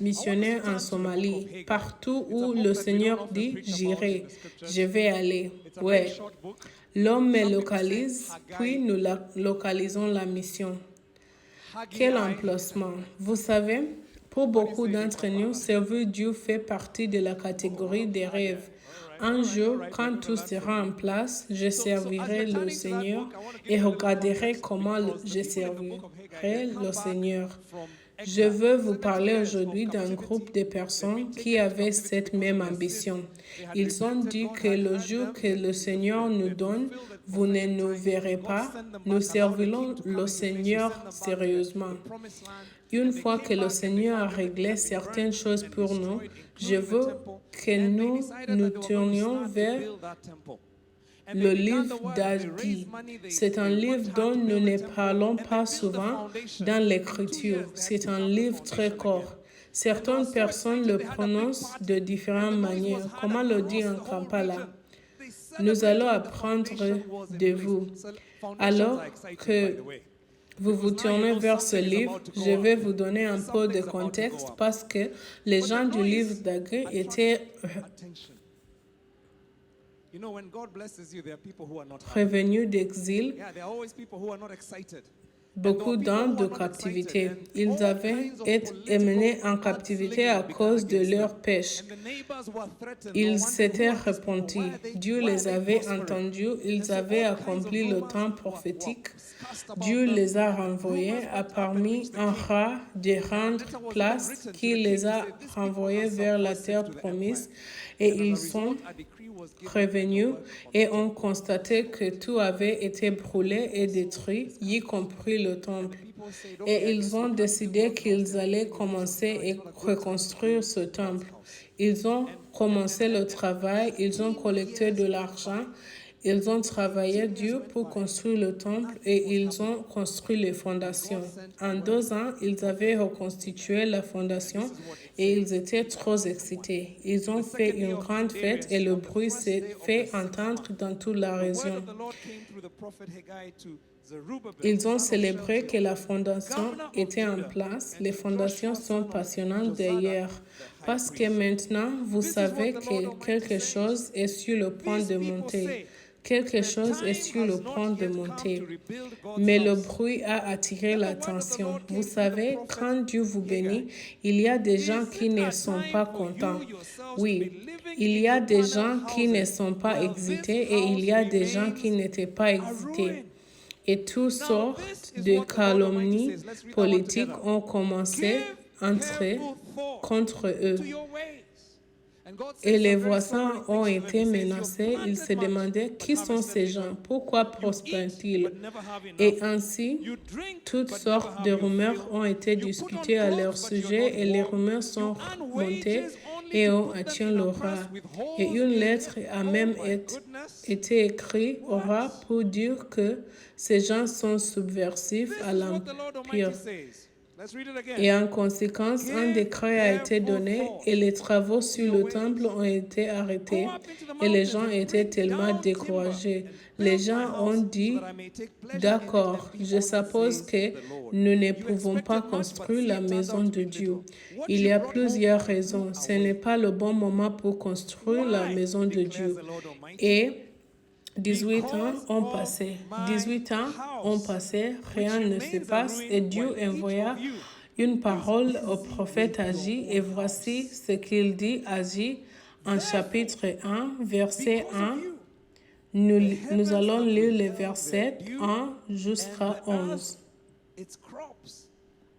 missionnaire en Somalie. Partout où le Seigneur dit, j'irai, je vais aller. Ouais. L'homme me localise, puis nous localisons la mission. Quel emplacement? Vous savez, Pour beaucoup d'entre nous, servir Dieu fait partie de la catégorie des rêves. Un jour, quand tout sera en place, je servirai le Seigneur et regarderai comment je servirai le Seigneur. Je veux vous parler aujourd'hui d'un groupe de personnes qui avaient cette même ambition. Ils ont dit que le jour que le Seigneur nous donne, vous ne nous verrez pas, nous servirons le Seigneur sérieusement. Une fois que le Seigneur a réglé certaines choses pour nous, je veux que nous nous tournions vers le livre d'Agi. C'est un livre dont nous ne parlons pas souvent dans l'Écriture. C'est un livre très court. Certaines personnes le prononcent de différentes manières. Comment le dit en Kampala? Nous allons apprendre de vous. Alors que vous vous tournez vers ce livre, je vais vous donner un peu de contexte parce que les gens du livre d'Agi étaient revenus d'exil, beaucoup d'ans de captivité. Ils avaient été emmenés en captivité à cause de leurs péchés. Ils s'étaient repentis. Dieu les avait entendus. Ils avaient accompli le temps prophétique. Dieu les a renvoyés, a permis un rat de rendre place qui les a renvoyés vers la terre promise et ils sont revenus et ont constaté que tout avait été brûlé et détruit, y compris le temple. Et ils ont décidé qu'ils allaient commencer et reconstruire ce temple. Ils ont commencé le travail, ils ont collecté de l'argent, ils ont travaillé dur pour construire le temple et ils ont construit les fondations. En 2 ans, ils avaient reconstitué la fondation et ils étaient trop excités. Ils ont fait une grande fête et le bruit s'est fait entendre dans toute la région. Ils ont célébré que la fondation était en place. Les fondations sont passionnantes d'ailleurs parce que maintenant, vous savez que quelque chose est sur le point de monter. Quelque chose est sur le point de monter. Mais le bruit a attiré l'attention. Vous savez, quand Dieu vous bénit, il y a des gens qui ne sont pas contents. Oui, il y a des gens qui ne sont pas excités et il y a des gens qui n'étaient pas excités. Et toutes sortes de calomnies politiques ont commencé contre eux. Et les voisins ont été menacés. Ils se demandaient qui sont ces gens, pourquoi prospèrent-ils? Et ainsi, toutes sortes de rumeurs ont été discutées à leur sujet et les rumeurs sont montées et ont atteint le roi. Et une lettre a même été écrite au roi pour dire que ces gens sont subversifs à l'Empire. Et en conséquence, un décret a été donné et les travaux sur le temple ont été arrêtés et les gens étaient tellement découragés. Les gens ont dit, d'accord, je suppose que nous ne pouvons pas construire la maison de Dieu. Il y a plusieurs raisons. Ce n'est pas le bon moment pour construire la maison de Dieu. Et 18 ans ont passé. 18 ans ont passé, rien ne se passe et Dieu envoya une parole au prophète Agi et voici ce qu'il dit Agi en chapitre 1, verset 1. Nous allons lire les versets 1 jusqu'à 11.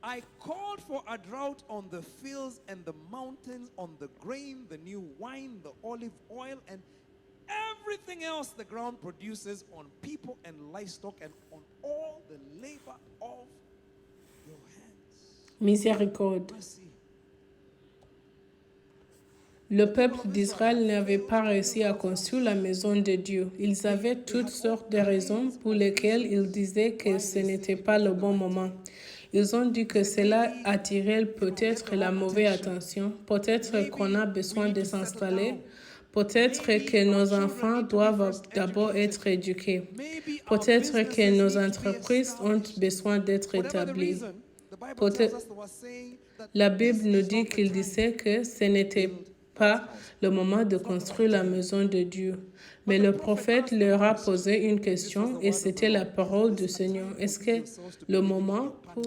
I called for a drought on the fields and the mountains, on the grain, the new wine, the olive oil, and everything else the ground produces, on people and livestock, and on all the labor of your hands. Miséricorde. Le peuple d'Israël n'avait pas réussi à construire la maison de Dieu. Ils avaient toutes sortes de raisons pour lesquelles ils disaient que ce n'était pas le bon moment. Ils ont dit que cela attirait peut-être la mauvaise attention, peut-être qu'on a besoin de s'installer, peut-être que nos enfants doivent d'abord être éduqués, peut-être que nos entreprises ont besoin d'être établies. La Bible nous dit qu'il disait que ce n'était pas le moment de construire la maison de Dieu. Mais le prophète leur a posé une question et c'était la parole du Seigneur. Est-ce que le moment pour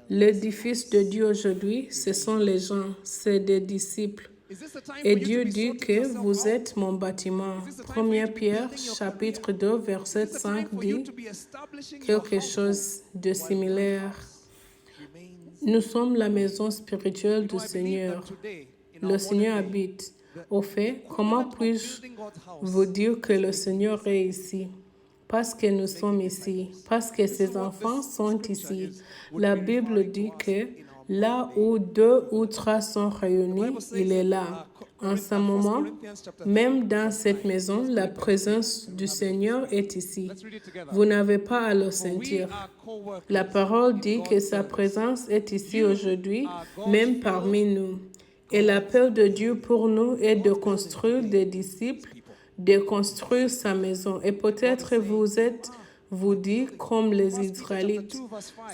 L'édifice de Dieu aujourd'hui, ce sont les gens, c'est des disciples. Et Dieu dit que vous êtes mon bâtiment. 1 Pierre, chapitre 2, verset 5 dit quelque chose de similaire. Nous sommes la maison spirituelle du Seigneur. Le Seigneur habite. Au fait, comment puis-je vous dire que le Seigneur est ici? Parce que nous sommes ici, parce que ses enfants sont ici. La Bible dit que là où 2 ou 3 sont réunis, il est là. En ce moment, même dans cette maison, la présence du Seigneur est ici. Vous n'avez pas à le sentir. La parole dit que sa présence est ici aujourd'hui, même parmi nous. Et l'appel de Dieu pour nous est de construire des disciples, de construire sa maison. Et peut-être vous dites comme les Israélites,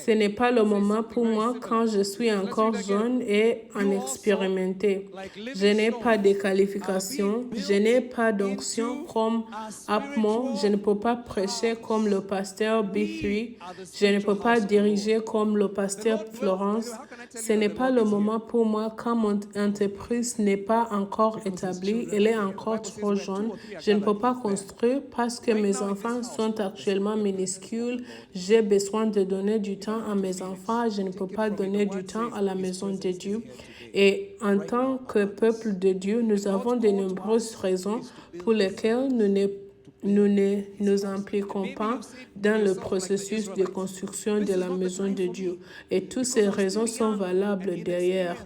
ce n'est pas le moment pour moi quand je suis encore jeune et inexpérimenté. Je n'ai pas de qualifications, je n'ai pas d'onction comme Apmon, je ne peux pas prêcher comme le pasteur B3, je ne peux pas diriger comme le pasteur Florence. Ce n'est pas le moment pour moi quand mon entreprise n'est pas encore établie, elle est encore trop jeune. Je ne peux pas construire parce que mes enfants sont actuellement minuscules. J'ai besoin de donner du temps à mes enfants. Je ne peux pas donner du temps à la maison de Dieu. Et en tant que peuple de Dieu, nous avons de nombreuses raisons pour lesquelles nous ne nous impliquons pas dans le processus de construction de la maison de Dieu. Et toutes ces raisons sont valables derrière.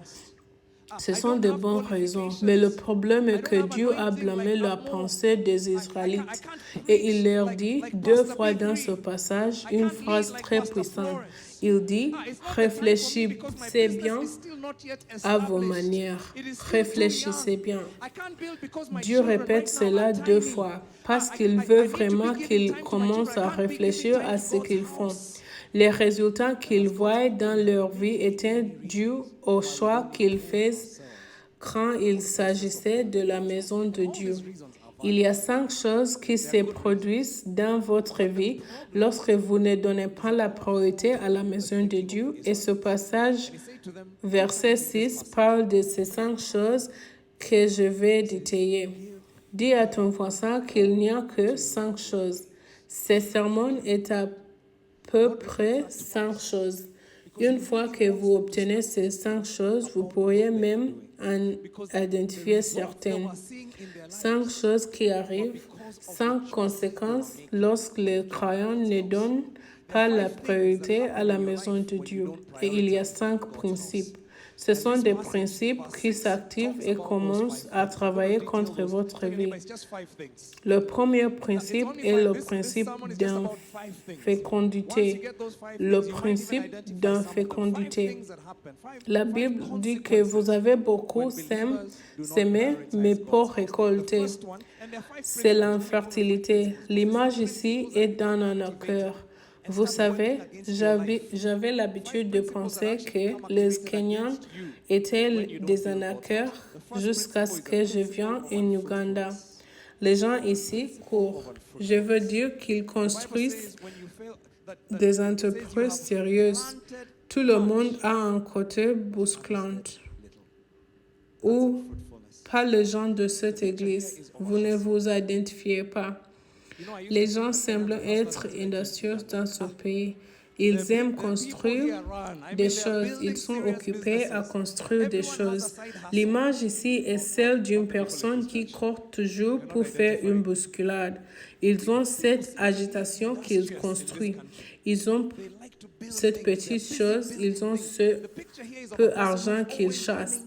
Ce sont de bonnes raisons, mais le problème est que Dieu a blâmé la pensée des Israélites et il leur dit 2 fois dans ce passage une phrase très puissante. Il dit « Réfléchissez bien à vos manières. Réfléchissez bien. » Dieu répète cela 2 fois parce qu'il veut vraiment qu'ils commencent à réfléchir à ce qu'ils font. Les résultats qu'ils voient dans leur vie étaient dus au choix qu'ils faisaient quand il s'agissait de la maison de Dieu. Il y a 5 choses qui se produisent dans votre vie lorsque vous ne donnez pas la priorité à la maison de Dieu. Et ce passage, verset 6, parle de ces 5 choses que je vais détailler. Dis à ton voisin qu'il n'y a que 5 choses. Ce sermon est à peu près 5 choses. Une fois que vous obtenez ces 5 choses, vous pourriez même en identifier certaines. 5 choses qui arrivent, 5 conséquences lorsque les croyants ne donnent pas la priorité à la maison de Dieu. Et il y a 5 principes. Ce sont des principes qui s'activent et commencent à travailler contre votre vie. Le premier principe est le principe d'infécondité. Le principe d'infécondité. La Bible dit que vous avez beaucoup semé, mais pas récolté. C'est l'infertilité. L'image ici est dans nos cœurs. Vous savez, j'avais l'habitude de penser que les Kenyans étaient des arnaqueurs jusqu'à ce que je vienne en Ouganda. Les gens ici courent. Je veux dire qu'ils construisent des entreprises sérieuses. Tout le monde a un côté bousculant. Ou pas les gens de cette église. Vous ne vous identifiez pas. Les gens semblent être industrieux dans ce pays. Ils aiment construire des choses. Ils sont occupés à construire des choses. L'image ici est celle d'une personne qui court toujours pour faire une bousculade. Ils ont cette agitation qu'ils construisent. Ils ont cette petite chose, ils ont ce peu d'argent qu'ils chassent.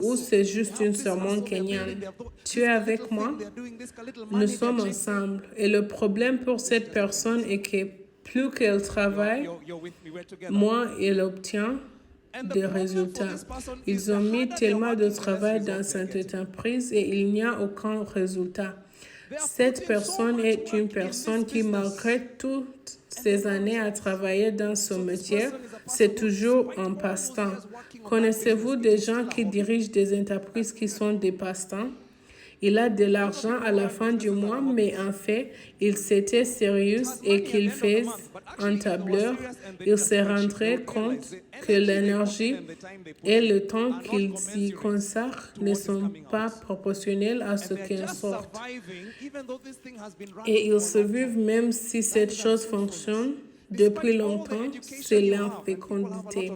Ou c'est juste une sermon kenyane. Tu es avec moi? Nous sommes ensemble. Et le problème pour cette personne est que plus qu'elle travaille, moins elle obtient des résultats. Ils ont mis tellement de travail dans cette entreprise et il n'y a aucun résultat. Cette personne est une personne qui, malgré toutes ces années à travailler dans ce métier, c'est toujours un passe-temps. Connaissez-vous des gens qui dirigent des entreprises qui sont des passe-temps? Il a de l'argent à la fin du mois, mais en fait, il s'était sérieux et qu'il fait un tableur. Il se rendrait compte que l'énergie et le temps qu'ils y consacrent ne sont pas proportionnels à ce qu'ils sortent. Et ils survivent même si cette chose fonctionne depuis longtemps, c'est l'infécondité.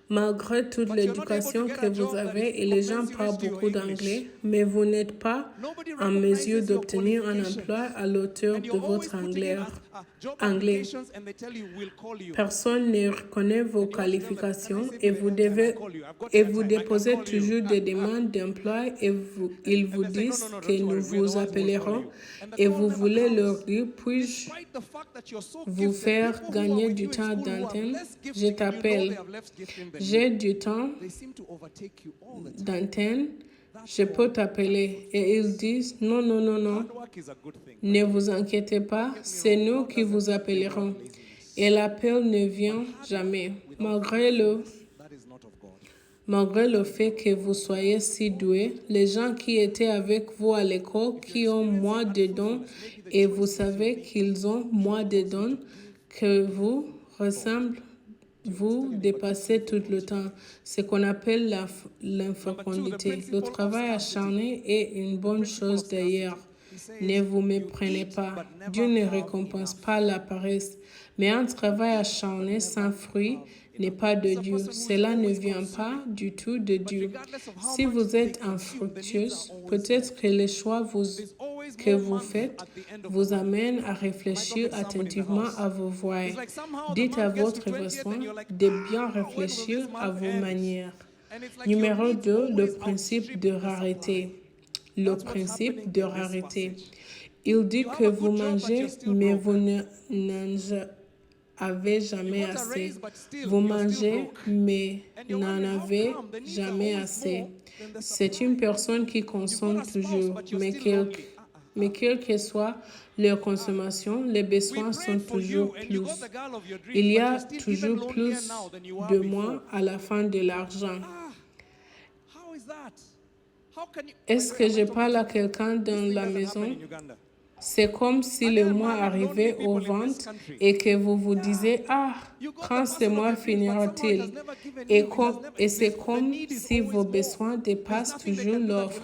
Malgré toute l'éducation que vous avez et les gens parlent beaucoup d'anglais, mais vous n'êtes pas en mesure d'obtenir un emploi à l'auteur de votre anglais. Personne ne reconnaît vos qualifications et vous déposez toujours des demandes d'emploi et ils vous disent que nous vous appellerons et vous voulez leur dire, puis-je vous faire gagner du temps d'antenne? Je t'appelle. J'ai du temps d'antenne, je peux t'appeler. Et ils disent, non, non, non, non, ne vous inquiétez pas, c'est nous qui vous appellerons. Et l'appel ne vient jamais, malgré le fait que vous soyez si doué. Les gens qui étaient avec vous à l'école, qui ont moins de dons, et vous savez qu'ils ont moins de dons que vous, ressemblent. Vous dépassez tout le temps, ce qu'on appelle l'infécondité. Le travail acharné est une bonne chose d'ailleurs. Ne vous méprenez pas. Dieu ne récompense pas la paresse, mais un travail acharné sans fruit n'est pas de Dieu. Cela ne vient pas du tout de Dieu. Si vous êtes infructueux, peut-être que les choix que vous faites vous amènent à réfléchir attentivement à vos voies. Dites à votre voisin de bien réfléchir à vos manières. Numéro 2, le principe de rareté. Le principe de rareté. Il dit que vous mangez, mais vous n'en avez jamais assez. Vous mangez, mais n'en avez jamais assez. C'est une personne qui consomme toujours, mais quelle que soit leur consommation, les besoins sont toujours plus. Il y a toujours plus de moi à la fin de l'argent. Est-ce que je parle à quelqu'un dans la maison? C'est comme si le mois arrivait aux ventes et que vous vous disiez, ah, quand ce mois finira-t-il? Et c'est comme si vos besoins dépassent toujours l'offre.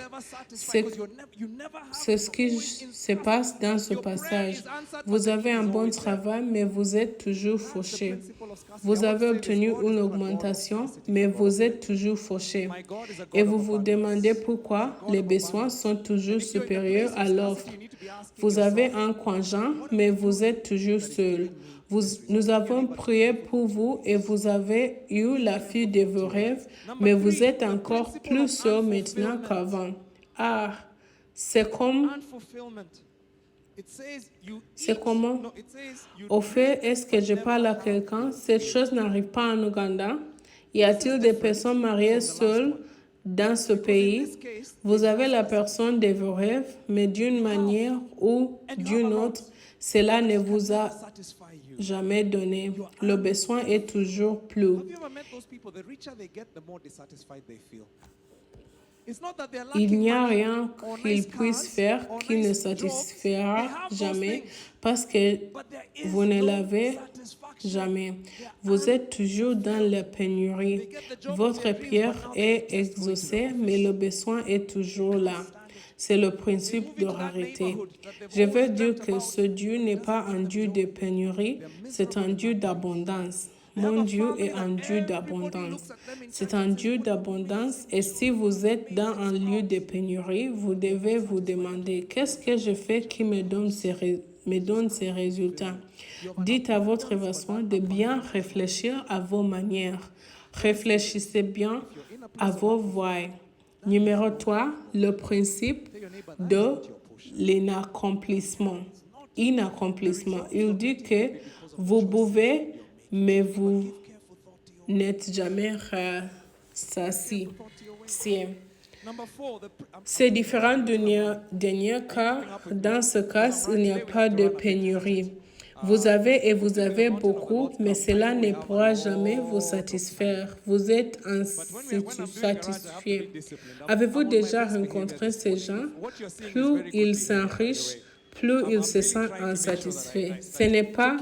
C'est ce qui se passe dans ce passage. Vous avez un bon travail, mais vous êtes toujours fauché. Vous avez obtenu une augmentation, mais vous êtes toujours fauché. Et vous vous demandez pourquoi les besoins sont toujours supérieurs à l'offre. Vous avez un conjoint, mais vous êtes toujours seul. Nous avons prié pour vous et vous avez eu la fille de vos rêves, mais vous êtes encore plus seul maintenant qu'avant. Ah, c'est comment? Au fait, est-ce que je parle à quelqu'un? Cette chose n'arrive pas en Ouganda. Y a-t-il des personnes mariées seules dans ce pays? Vous avez la personne de vos rêves, mais d'une manière ou d'une autre, cela ne vous a jamais donné. Le besoin est toujours plus. Il n'y a rien qu'ils puissent faire qui ne satisfera jamais parce que vous ne l'avez jamais. Vous êtes toujours dans la pénurie. Votre prière est exaucée, mais le besoin est toujours là. C'est le principe de rareté. Je veux dire que ce Dieu n'est pas un Dieu de pénurie, c'est un Dieu d'abondance. Mon Dieu est un Dieu d'abondance. C'est un Dieu d'abondance et si vous êtes dans un lieu de pénurie, vous devez vous demander qu'est-ce que je fais qui me donne ces résultats. Dites à votre voisin de bien réfléchir à vos manières. Réfléchissez bien à vos voies. Numéro 3, le principe de l'inaccomplissement. Il dit que vous buvez, mais vous n'êtes jamais rassasié. C'est différent du dernier cas. Dans ce cas, il n'y a pas de pénurie. Vous avez et vous avez beaucoup, mais cela ne pourra jamais vous satisfaire. Vous êtes insatisfait. Avez-vous déjà rencontré ces gens? Plus ils s'enrichissent, plus ils se sentent insatisfaits. Ce n'est pas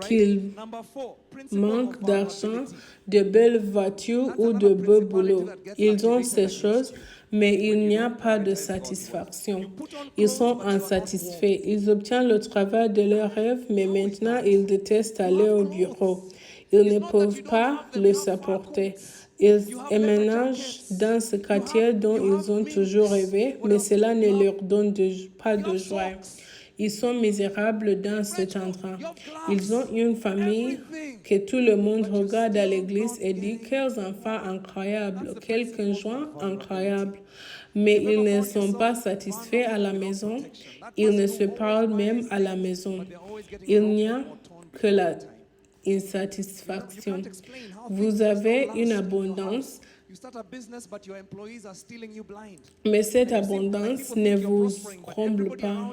qu'ils manquent d'argent, de belles voitures ou de beaux boulots. Ils ont ces choses, mais il n'y a pas de satisfaction. Ils sont insatisfaits. Ils obtiennent le travail de leurs rêves, mais maintenant ils détestent aller au bureau. Ils ne peuvent pas le supporter. Ils emménagent dans ce quartier dont ils ont toujours rêvé, mais cela ne leur donne pas de joie. Ils sont misérables dans cet endroit. Ils ont une famille que tout le monde regarde à l'église et dit « Quels enfants incroyables, quel conjoint incroyable ». Mais ils ne sont pas satisfaits à la maison. Ils ne se parlent même à la maison. Il n'y a que la insatisfaction. Vous avez une abondance, mais cette abondance ne vous comble pas.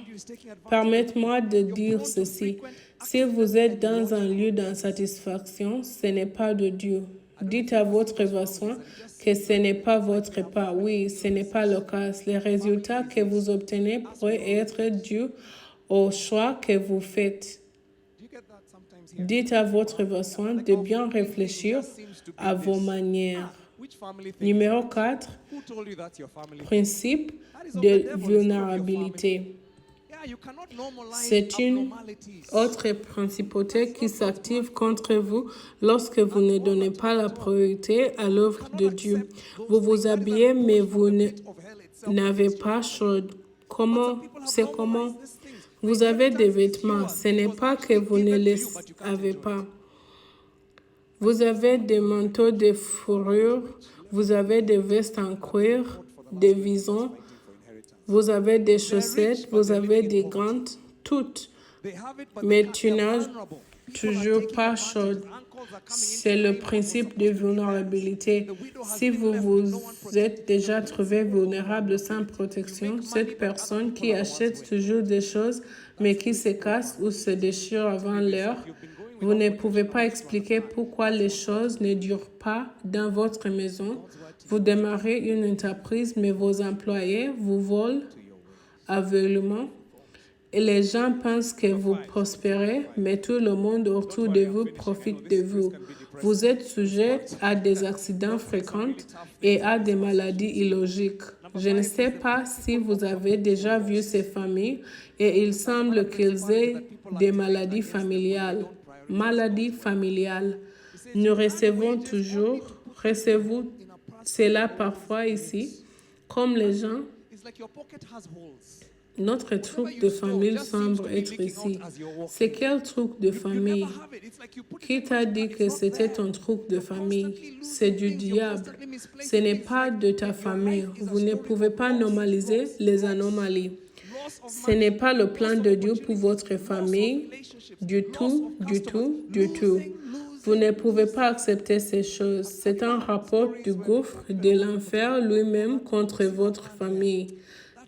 Permettez-moi de dire ceci. Si vous êtes dans un lieu d'insatisfaction, ce n'est pas de Dieu. Dites à votre voisin que ce n'est pas votre part. Oui, ce n'est pas le cas. Les résultats que vous obtenez pourraient être dus au choix que vous faites. Dites à votre voisin de bien réfléchir à vos manières. Numéro 4, principe de vulnérabilité. C'est une autre principauté qui s'active contre vous lorsque vous ne donnez pas la priorité à l'œuvre de Dieu. Vous vous habillez, mais vous n'avez pas chaud. Comment? Vous avez des vêtements. Ce n'est pas que vous ne les avez pas. Vous avez des manteaux de fourrure, vous avez des vestes en cuir, des visons, vous avez des chaussettes, vous avez des gants, toutes. Mais tu n'as toujours pas chaud. C'est le principe de vulnérabilité. Si vous vous êtes déjà trouvé vulnérable sans protection, cette personne qui achète toujours des choses, mais qui se casse ou se déchire avant l'heure, vous ne pouvez pas expliquer pourquoi les choses ne durent pas dans votre maison. Vous démarrez une entreprise, mais vos employés vous volent aveuglément. Et les gens pensent que vous prospérez, mais tout le monde autour de vous profite de vous. Vous êtes sujet à des accidents fréquents et à des maladies illogiques. Je ne sais pas si vous avez déjà vu ces familles et il semble qu'ils aient des maladies familiales. Nous recevons cela parfois ici, comme les gens. Notre truc de famille semble être ici. C'est quel truc de famille? Qui t'a dit que c'était ton truc de famille? C'est du diable. Ce n'est pas de ta famille. Vous ne pouvez pas normaliser les anomalies. Ce n'est pas le plan de Dieu pour votre famille. Du tout. Vous ne pouvez pas accepter ces choses. C'est un rapport du gouffre de l'enfer lui-même contre votre famille.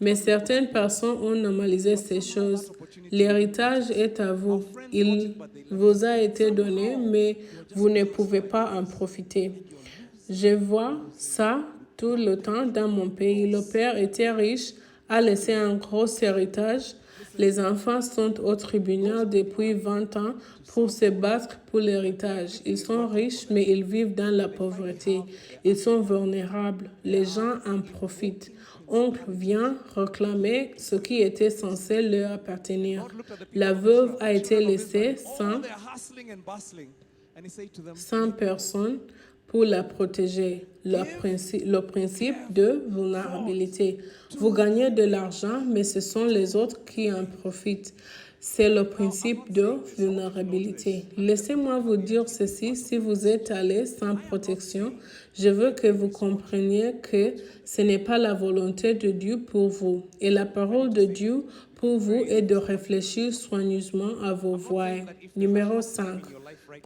Mais certaines personnes ont normalisé ces choses. L'héritage est à vous. Il vous a été donné, mais vous ne pouvez pas en profiter. Je vois ça tout le temps dans mon pays. Le père était riche, a laissé un gros héritage. Les enfants sont au tribunal depuis 20 ans pour se battre pour l'héritage. Ils sont riches, mais ils vivent dans la pauvreté. Ils sont vulnérables. Les gens en profitent. Oncle vient réclamer ce qui était censé leur appartenir. La veuve a été laissée sans personne pour la protéger. Le principe de vulnérabilité. Vous gagnez de l'argent, mais ce sont les autres qui en profitent. C'est le principe de vulnérabilité. Laissez-moi vous dire ceci, si vous êtes allé sans protection, je veux que vous compreniez que ce n'est pas la volonté de Dieu pour vous. Et la parole de Dieu pour vous est de réfléchir soigneusement à vos voies. Numéro 5.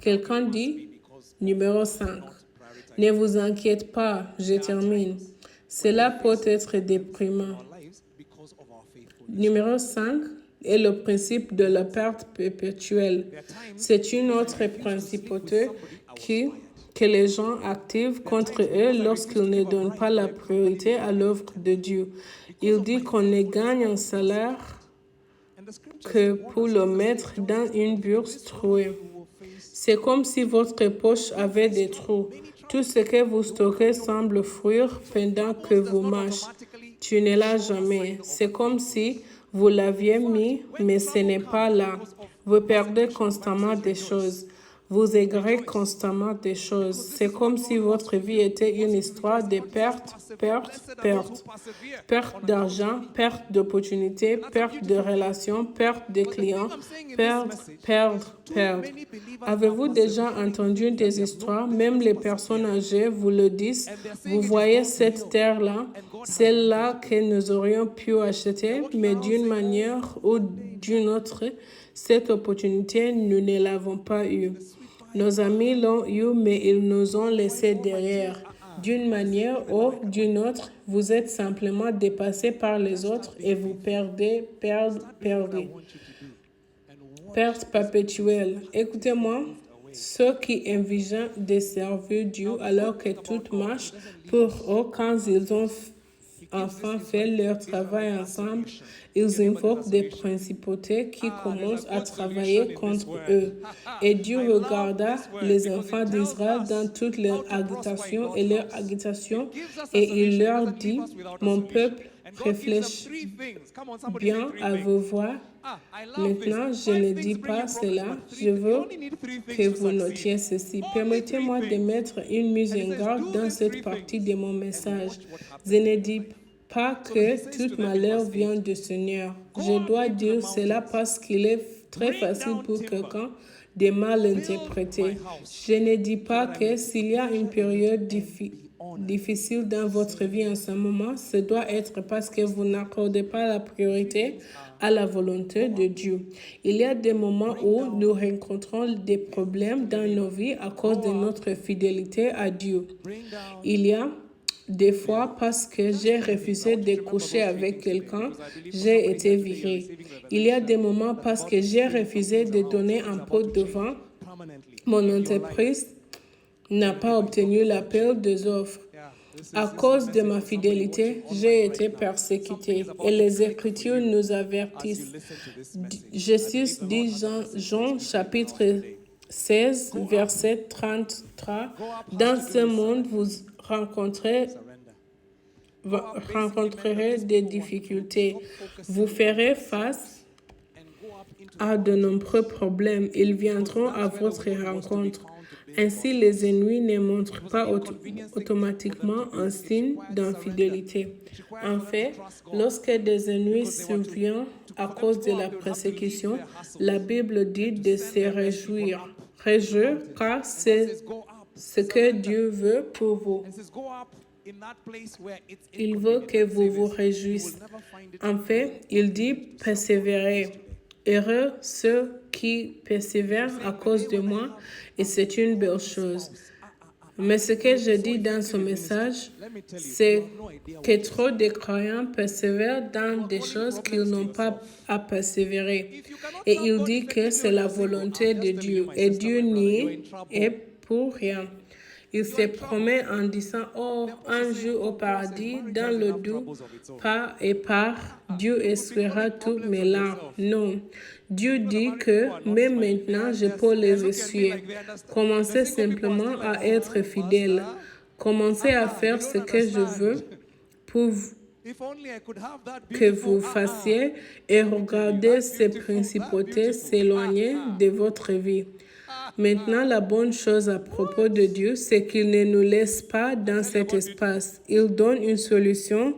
Quelqu'un dit, numéro 5. Ne vous inquiétez pas, je termine. Cela peut être déprimant. Numéro 5 est le principe de la perte perpétuelle. C'est une autre principauté que les gens activent contre eux lorsqu'ils ne donnent pas la priorité à l'œuvre de Dieu. Il dit qu'on ne gagne un salaire que pour le mettre dans une bourse trouée. C'est comme si votre poche avait des trous. Tout ce que vous stockez semble fuir pendant que vous marchez. Tu ne l'as jamais. C'est comme si vous l'aviez mis, mais ce n'est pas là. Vous perdez constamment des choses. Vous aigrez constamment des choses. C'est comme si votre vie était une histoire de perte, perte, perte. Perte d'argent, perte d'opportunités, perte de relations, perte de clients, perdre, perdre, perdre. Avez-vous déjà entendu des histoires? Même les personnes âgées vous le disent. Vous voyez cette terre-là, celle-là que nous aurions pu acheter, mais d'une manière ou d'une autre, cette opportunité, nous ne l'avons pas eue. Nos amis l'ont eu, mais ils nous ont laissés derrière. D'une manière ou d'une autre, vous êtes simplement dépassé par les autres et vous perdez. Perte perpétuelle. Écoutez-moi, ceux qui envisagent de servir Dieu alors que tout marche pour eux quand ils ont enfin fait leur travail ensemble, ils invoquent des principautés qui commencent à travailler contre eux. Et Dieu regarda les enfants d'Israël dans toute leur agitation et il leur dit, mon peuple, réfléchis bien à vos voix. Maintenant, je ne dis pas cela, je veux que vous notiez ceci. Permettez-moi de mettre une mise en garde dans cette partie de mon message. Je ne dis pas que tout malheur vient du Seigneur. Je dois dire cela parce qu'il est très facile pour quelqu'un de mal interpréter. Je ne dis pas que s'il y a une période difficile dans votre vie en ce moment, ce doit être parce que vous n'accordez pas la priorité à la volonté de Dieu. Il y a des moments où nous rencontrons des problèmes dans nos vies à cause de notre fidélité à Dieu. Il y a des fois, parce que j'ai refusé de coucher avec quelqu'un, j'ai été viré. Il y a des moments parce que j'ai refusé de donner un pot de vin, mon entreprise n'a pas obtenu l'appel des offres. À cause de ma fidélité, j'ai été persécuté et les Écritures nous avertissent. Jésus dit Jean chapitre 16, verset 33, « Dans ce monde, vous rencontrerez des difficultés. Vous ferez face à de nombreux problèmes. Ils viendront à votre rencontre. Ainsi, les ennemis ne montrent pas automatiquement un signe d'infidélité. En fait, lorsque des ennemis surviennent à cause de la persécution, la Bible dit de se réjouir. Réjouir, car c'est ce que Dieu veut pour vous. Il veut que vous vous réjouissiez. En fait, il dit persévérer. Heureux ceux qui persévèrent à cause de moi, et c'est une belle chose. Mais ce que je dis dans ce message, c'est que trop de croyants persévèrent dans des choses qu'ils n'ont pas à persévérer. Et il dit que c'est la volonté de Dieu, et Dieu n'y est pour rien. Il se promet en disant, « Oh, un jour au paradis, dans le doux, par et par, Dieu essuiera toutes mes larmes. » Non, Dieu dit que même maintenant, je peux les essuyer. Commencez simplement à être fidèle. Commencez à faire ce que je veux pour que vous fassiez et regardez ces principautés s'éloigner de votre vie. Maintenant, la bonne chose à propos de Dieu, c'est qu'il ne nous laisse pas dans cet espace. Il donne une solution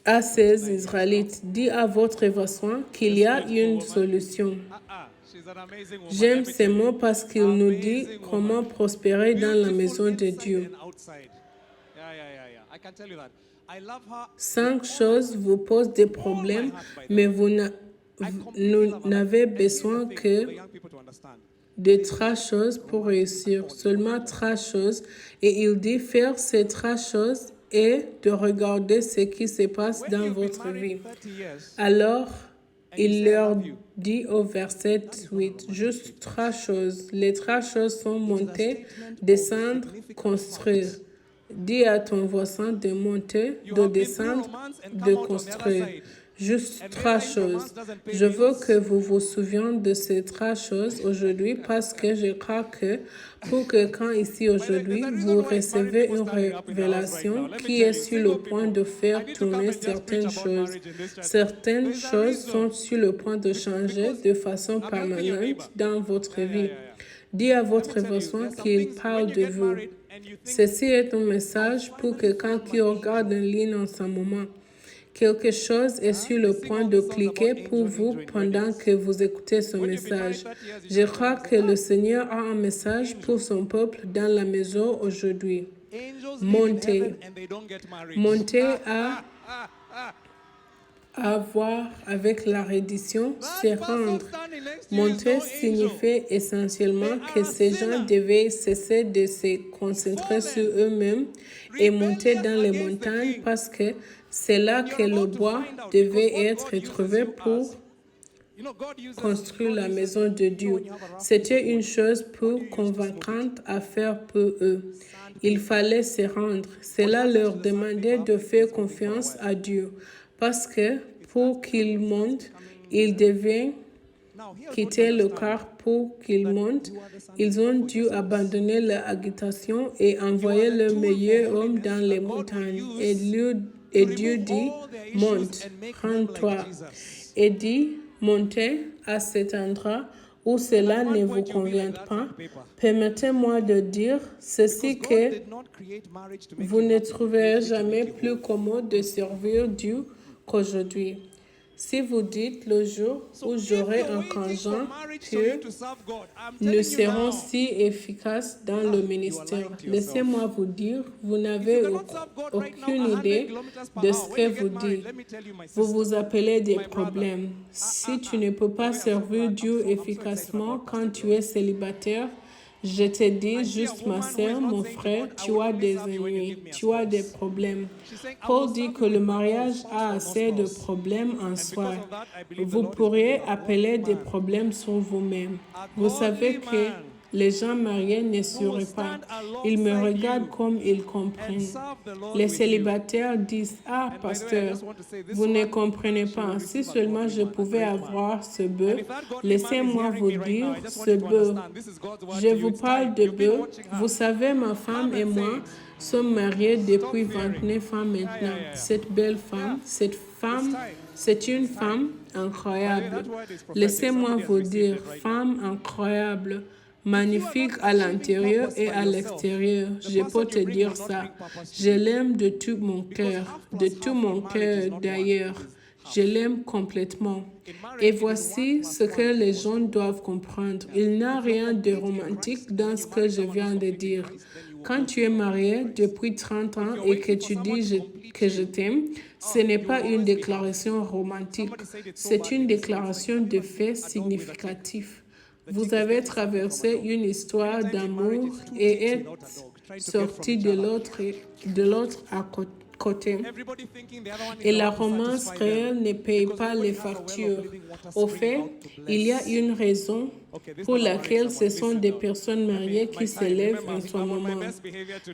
à ces Israélites. Dit à votre voisin qu'il y a une solution. J'aime ces mots parce qu'il nous dit comment prospérer dans la maison de Dieu. 5 choses vous posent des problèmes, mais vous n'avez besoin que de 3 choses pour réussir. Seulement 3 choses. Et il dit faire ces 3 choses et de regarder ce qui se passe dans votre vie. Alors, il leur dit au verset 8, juste 3 choses. Les 3 choses sont monter, descendre, construire. Dis à ton voisin de monter, de descendre, de construire. Juste 3 choses. Je veux que vous vous souveniez de ces 3 choses aujourd'hui parce que je crois que pour quelqu'un ici aujourd'hui, vous recevez une révélation qui est sur le point de faire tourner certaines choses. Certaines choses sont sur le point de changer de façon permanente dans votre vie. Dis à votre voisin qu'il parle de vous. Ceci est un message pour quelqu'un qui regarde en ligne en ce moment. Quelque chose est sur le point de cliquer pour vous pendant que vous écoutez ce message. Je crois que le Seigneur a un message pour son peuple dans la maison aujourd'hui. Montez. Montez à voir avec la reddition, se rendre. Monter signifie essentiellement que ces gens devaient cesser de se concentrer sur eux-mêmes et monter dans les montagnes parce que c'est là que le bois devait être trouvé pour construire la maison de Dieu. C'était une chose peu convaincante à faire pour eux. Il fallait se rendre. Cela leur demandait de faire confiance à Dieu. Parce que pour qu'ils montent, ils devaient quitter le car pour qu'ils montent. Ils ont dû abandonner leur agitation et envoyer le meilleur homme dans les montagnes. Et Dieu dit, monte, rends-toi. Et dit, montez à cet endroit où cela ne vous convient pas. Permettez-moi de dire ceci que vous ne trouverez jamais plus commode de servir Dieu qu'aujourd'hui. Si vous dites le jour où j'aurai un conjoint pur, nous serons si efficaces dans le ministère. Laissez-moi vous dire, vous n'avez aucune idée de ce que vous dites. Vous vous appelez des problèmes. Si tu ne peux pas servir Dieu efficacement quand tu es célibataire, je te dis juste, ma sœur, mon frère, tu as des ennuis, tu as des problèmes. Paul dit que le mariage a assez de problèmes en soi. Vous pourriez appeler des problèmes sur vous-même. Vous savez que les gens mariés ne seraient pas. Ils me regardent comme ils comprennent. Les célibataires disent, « Ah, pasteur, vous ne comprenez pas. Si seulement je pouvais avoir ce bœuf, laissez-moi vous dire ce bœuf. Je vous parle de bœuf. Vous savez, ma femme et moi sommes mariés depuis 29 ans maintenant. Cette belle femme, c'est une femme incroyable. Laissez-moi vous dire, femme incroyable. Magnifique à l'intérieur et à l'extérieur. Je peux te dire ça. Je l'aime de tout mon cœur d'ailleurs. Je l'aime complètement. Et voici ce que les gens doivent comprendre. Il n'y a rien de romantique dans ce que je viens de dire. Quand tu es marié depuis 30 ans et que tu dis que je t'aime, ce n'est pas une déclaration romantique. C'est une déclaration de fait significatif. Vous avez traversé une histoire d'amour et êtes sorti de l'autre à côté. Et la romance réelle ne paye pas les factures. Au fait, il y a une raison pour laquelle ce sont des personnes mariées qui s'élèvent en ce moment.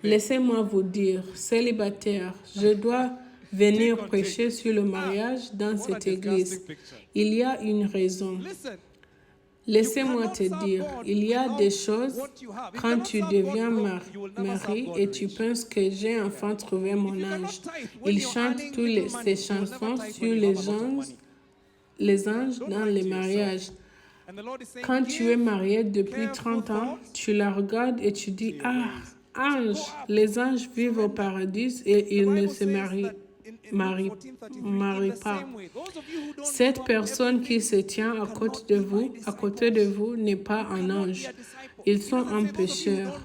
Laissez-moi vous dire, célibataire, je dois venir prêcher sur le mariage dans cette église. Il y a une raison. Laissez-moi te dire, il y a des choses, quand tu deviens mari et tu penses que j'ai enfin trouvé mon ange. Il chante toutes ces chansons sur les anges dans les mariages. Quand tu es marié depuis 30 ans, tu la regardes et tu dis, ah, ange, les anges vivent au paradis et ils ne se marient pas. Cette personne qui se tient à côté de vous n'est pas un ange. Ils sont un pécheur,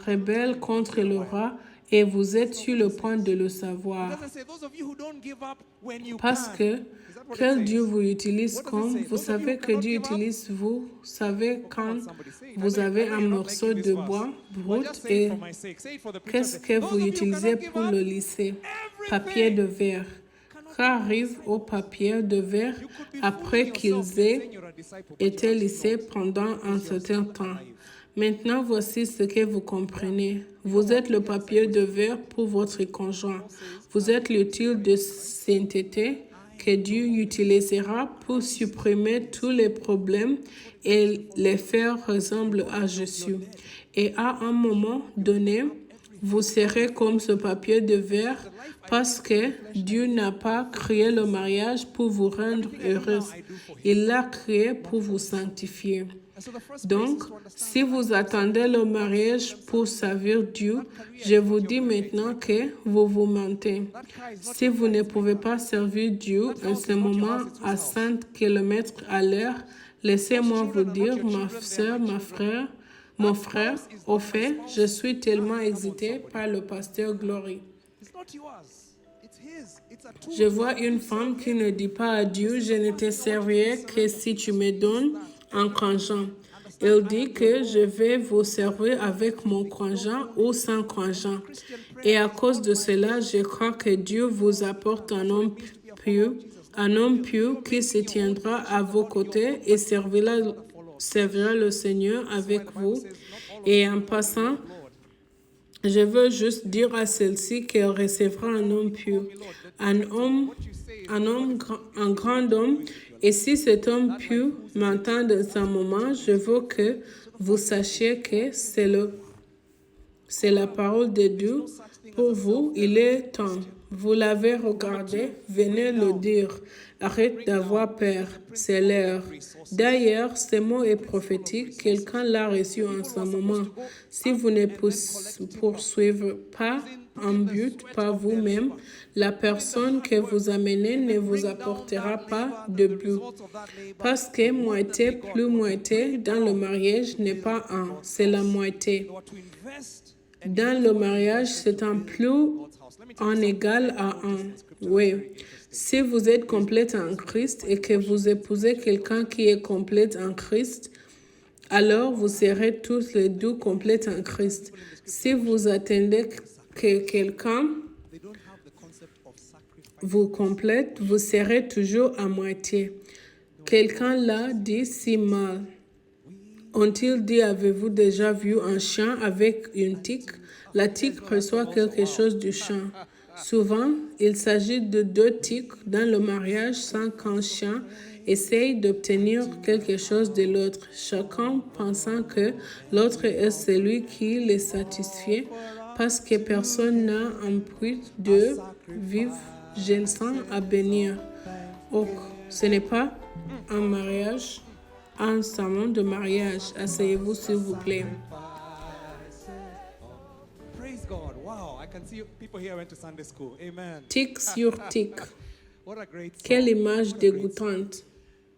rebelle contre le roi et vous êtes sur le point de le savoir. It doesn't say those of you who don't give up when you Parce can. que Is that what it quel says? Dieu vous utilise What does it comme, say? vous Those of you savez who que cannot Dieu give up? utilise vous, savez Oh, come quand on, somebody say it. vous I avez know un you're not morceau liking this de verse. bois But brut just say it et for my sake. Say it for the preacher. qu'est-ce que Those vous of you who utilisez cannot give pour up, le lisser? everything. Papier de verre. Qu'arrive au papier de verre You could be après fooling yourself qu'ils aient saying you're a disciple, but you're été actually lissés not. pendant un Because you're certain still temps. alive. Maintenant, voici ce que vous comprenez. Vous êtes le papier de verre pour votre conjoint. Vous êtes l'utile de sainteté que Dieu utilisera pour supprimer tous les problèmes et les faire ressembler à Jésus. Et à un moment donné, vous serez comme ce papier de verre parce que Dieu n'a pas créé le mariage pour vous rendre heureuse. Il l'a créé pour vous sanctifier. And so the first place Donc, is to understand si vous attendez le mariage pour servir Dieu, je vous dis maintenant que vous vous mentez. Si vous ne pouvez pas servir Dieu en ce moment à 100 km à l'heure, laissez-moi vous dire, ma sœur, mon frère, au fait, je suis tellement excitée par le pasteur Glory. it's not yours. It's his. It's a tool. Je vois une femme qui ne dit pas à Dieu, je ne te servirai que si tu me donnes un conjoint. Il dit que je vais vous servir avec mon conjoint ou sans conjoint. Et à cause de cela, je crois que Dieu vous apporte un homme pieux qui se tiendra à vos côtés et servira le Seigneur avec vous. Et en passant, je veux juste dire à celle-ci qu'elle recevra un homme pieux, un grand homme. Et si cet homme pieux m'entend dans un moment, je veux que vous sachiez que c'est la parole de Dieu pour vous. Il est temps. Vous l'avez regardé, venez le dire. Arrête d'avoir peur, c'est l'heure. D'ailleurs, ce mot est prophétique, quelqu'un l'a reçu en ce moment. Si vous ne poursuivez pas un but par vous-même, la personne que vous amenez ne vous apportera pas de but. Parce que moitié plus moitié dans le mariage n'est pas un, c'est la moitié. Dans le mariage, c'est un plus en égal à un. Oui. Si vous êtes complète en Christ et que vous épousez quelqu'un qui est complète en Christ, alors vous serez tous les deux complètes en Christ. Si vous attendez que quelqu'un vous complète, vous serez toujours à moitié. Quelqu'un l'a dit si mal. Ont-ils dit, avez-vous déjà vu un chien avec une tique? La tique reçoit quelque chose du chien. Souvent, il s'agit de deux tiques dans le mariage sans qu'un chien essaye d'obtenir quelque chose de l'autre, chacun pensant que l'autre est celui qui les satisfait parce que personne n'a un prix de vivre génissant à bénir. Oh, ce n'est pas un mariage, un serment de mariage. Asseyez-vous s'il vous plaît. Praise God. Wow, I can see people here went to Sunday school. Amen. Tic sur tic. What a great song. Quelle image dégoûtante.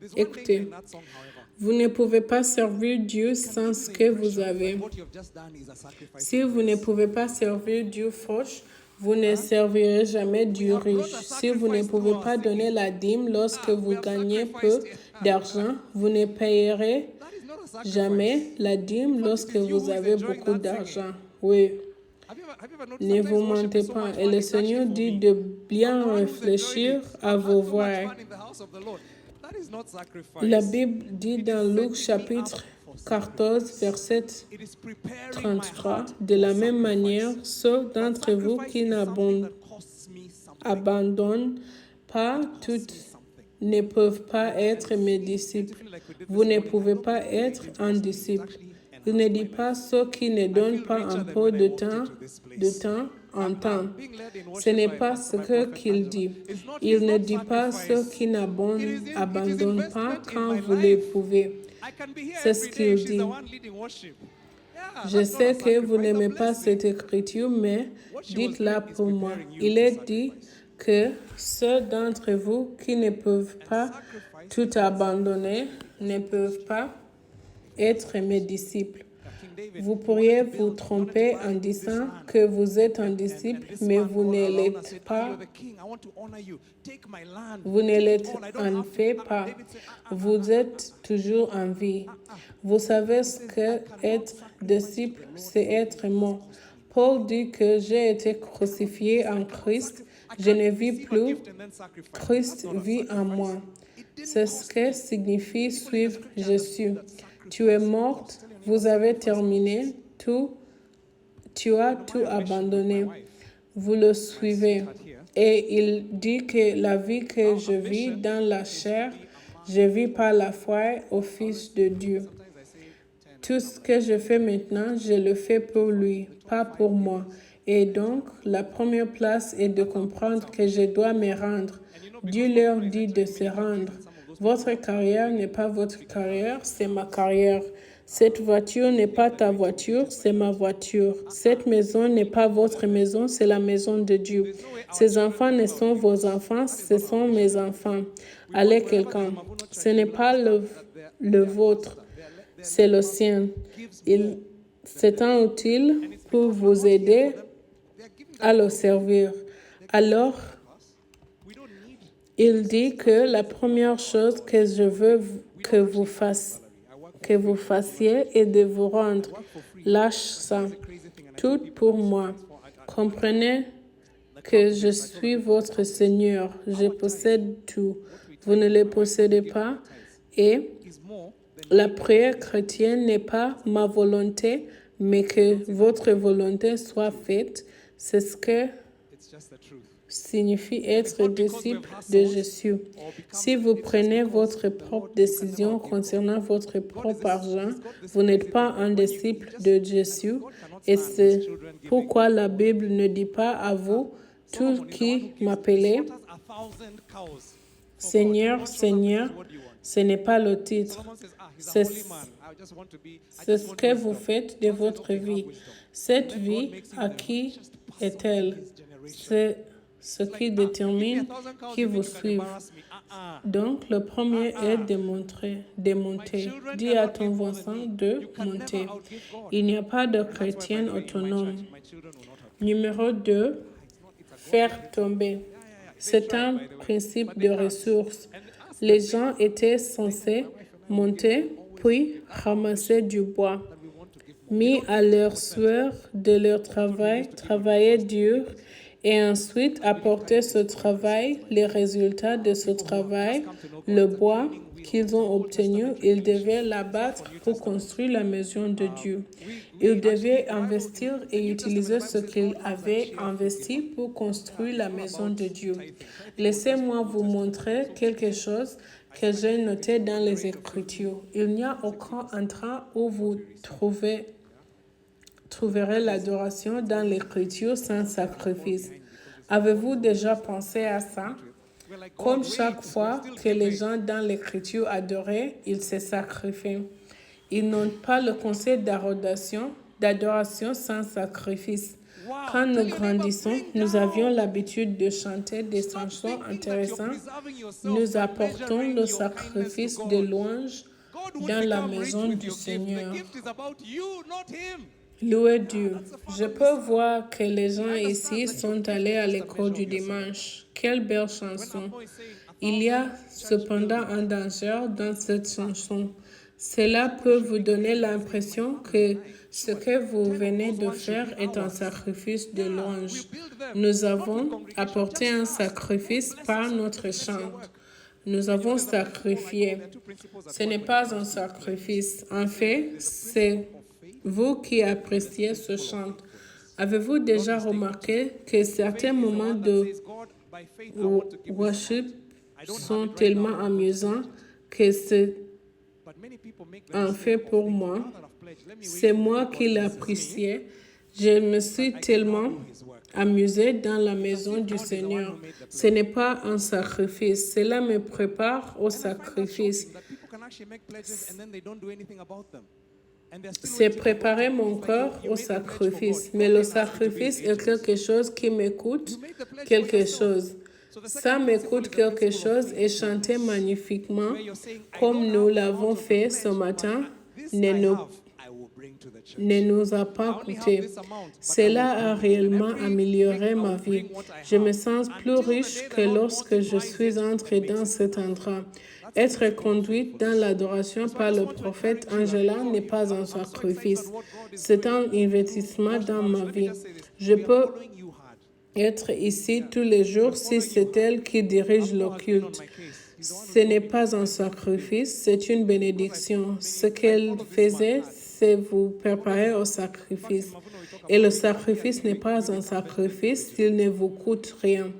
There's one thing Écoutez, in that song, however. vous ne pouvez pas servir Dieu sans ce que vous avez. What you've just done is a sacrifice. Si vous ne pouvez pas servir Dieu fauche, vous ne servirez jamais Dieu riche. Si vous ne pouvez pas donner la dîme lorsque vous gagnez peu d'argent, vous ne payerez That is not a sacrifice. jamais la dîme lorsque vous avez beaucoup d'argent. Oui, Have you ever noticed ne sometimes vous worship mentez is so pas. much Et fun, le it's Seigneur actually for dit me. de bien I'm the one who's réfléchir enjoying it. à I've vos had so much voix. fun in the house of the Lord. That is not sacrifice. La Bible dit dans Luc chapitre 14, verset It is preparing 33, my heart de la for même sacrifice. manière, ceux But d'entre vous sacrifice qui is something that costs me something. n'abandonnent pas toutes ne peuvent pas être mes disciples. Vous ne pouvez pas être un disciple. Il ne dit pas ceux qui ne donnent pas un peu de temps en temps. Ce n'est pas ce qu'il dit. Il ne dit pas ceux qui n'abandonnent pas quand vous le pouvez. C'est ce qu'il dit. Je sais que vous n'aimez pas cette écriture, mais dites-la pour moi. Il est dit que ceux d'entre vous qui ne peuvent pas tout abandonner ne peuvent pas être mes disciples. Vous pourriez vous tromper en disant que vous êtes un disciple, mais vous ne l'êtes pas. Vous ne l'êtes en fait pas. Vous êtes toujours en vie. Vous savez ce que être disciple, c'est être mort. Paul dit que j'ai été crucifié en Christ. Je ne vis plus. Christ vit en moi. C'est ce que signifie suivre Jésus. Tu es morte, vous avez terminé tout, tu as tout abandonné. Vous le suivez. Et il dit que la vie que je vis dans la chair, je vis par la foi au Fils de Dieu. Tout ce que je fais maintenant, je le fais pour lui, pas pour moi. Et donc, la première place est de comprendre que je dois me rendre. Dieu leur dit de se rendre. Votre carrière n'est pas votre carrière, c'est ma carrière. Cette voiture n'est pas ta voiture, c'est ma voiture. Cette maison n'est pas votre maison, c'est la maison de Dieu. Ces enfants ne sont vos enfants, ce sont mes enfants. Allez quelqu'un. Ce n'est pas le vôtre, c'est le sien. C'est un outil pour vous aider à le servir. Alors, il dit que la première chose que je veux que vous fassiez est de vous rendre. Lâche ça. Tout pour moi. Comprenez que je suis votre Seigneur. Je possède tout. Vous ne le possédez pas. Et la prière chrétienne n'est pas ma volonté, mais que votre volonté soit faite. C'est ce que signifie être disciple de Jésus. Si vous prenez votre propre décision concernant votre propre argent, vous n'êtes pas un disciple de Jésus. Et c'est pourquoi la Bible ne dit pas à vous, tous qui m'appelez Seigneur, Seigneur, ce n'est pas le titre. C'est ce que vous faites de votre vie. Cette vie, à qui est-elle? C'est ce qui détermine qui vous suit. Donc, le premier est de monter. Dis à ton voisin de monter. Il n'y a pas de chrétien autonome. Numéro 2, faire tomber. C'est un principe de ressources. Les gens étaient censés monter, puis ramasser du bois. Mis à leur sueur de leur travail, travailler dur, et ensuite apporter ce travail, les résultats de ce travail, le bois qu'ils ont obtenu, ils devaient l'abattre pour construire la maison de Dieu. Ils devaient investir et utiliser ce qu'ils avaient investi pour construire la maison de Dieu. Laissez-moi vous montrer quelque chose que j'ai noté dans les Écritures. Il n'y a aucun endroit où vous trouverez l'adoration dans l'Écriture sans sacrifice. Avez-vous déjà pensé à ça? Comme chaque fois que les gens dans l'Écriture adoraient, ils se sacrifiaient. Ils n'ont pas le concept d'adoration sans sacrifice. Quand nous grandissons, nous avions l'habitude de chanter des chansons intéressantes. Nous apportons le sacrifice de louange dans la maison du Seigneur. Louez Dieu. Je peux voir que les gens ici sont allés à l'école du dimanche. Quelle belle chanson. Il y a cependant un danger dans cette chanson. Cela peut vous donner l'impression que ce que vous venez de faire est un sacrifice de louange. Nous avons apporté un sacrifice par notre chant. Nous avons sacrifié. Ce n'est pas un sacrifice. En fait, c'est vous qui appréciez ce chant. Avez-vous déjà remarqué que certains moments de worship sont tellement amusants que c'est un fait pour moi? C'est moi qui l'appréciais. Je me suis tellement amusée dans la maison du Seigneur. Ce n'est pas un sacrifice. Cela me prépare au sacrifice. C'est préparer mon corps au sacrifice. Mais le sacrifice est quelque chose qui me coûte quelque chose. Ça me coûte quelque chose et chanter magnifiquement, comme nous l'avons fait ce matin, ne nous ne nous a pas coûté. Cela a réellement amélioré ma vie. Je me sens plus riche que lorsque je suis entrée dans cet endroit. Être conduite dans l'adoration par le prophète Angela n'est pas un sacrifice. C'est un investissement dans ma vie. Je peux être ici tous les jours si c'est elle qui dirige le culte. Ce n'est pas un sacrifice, c'est une bénédiction. Ce qu'elle faisait, c'est vous préparer au sacrifice. Et le sacrifice n'est pas un sacrifice s'il ne vous coûte rien.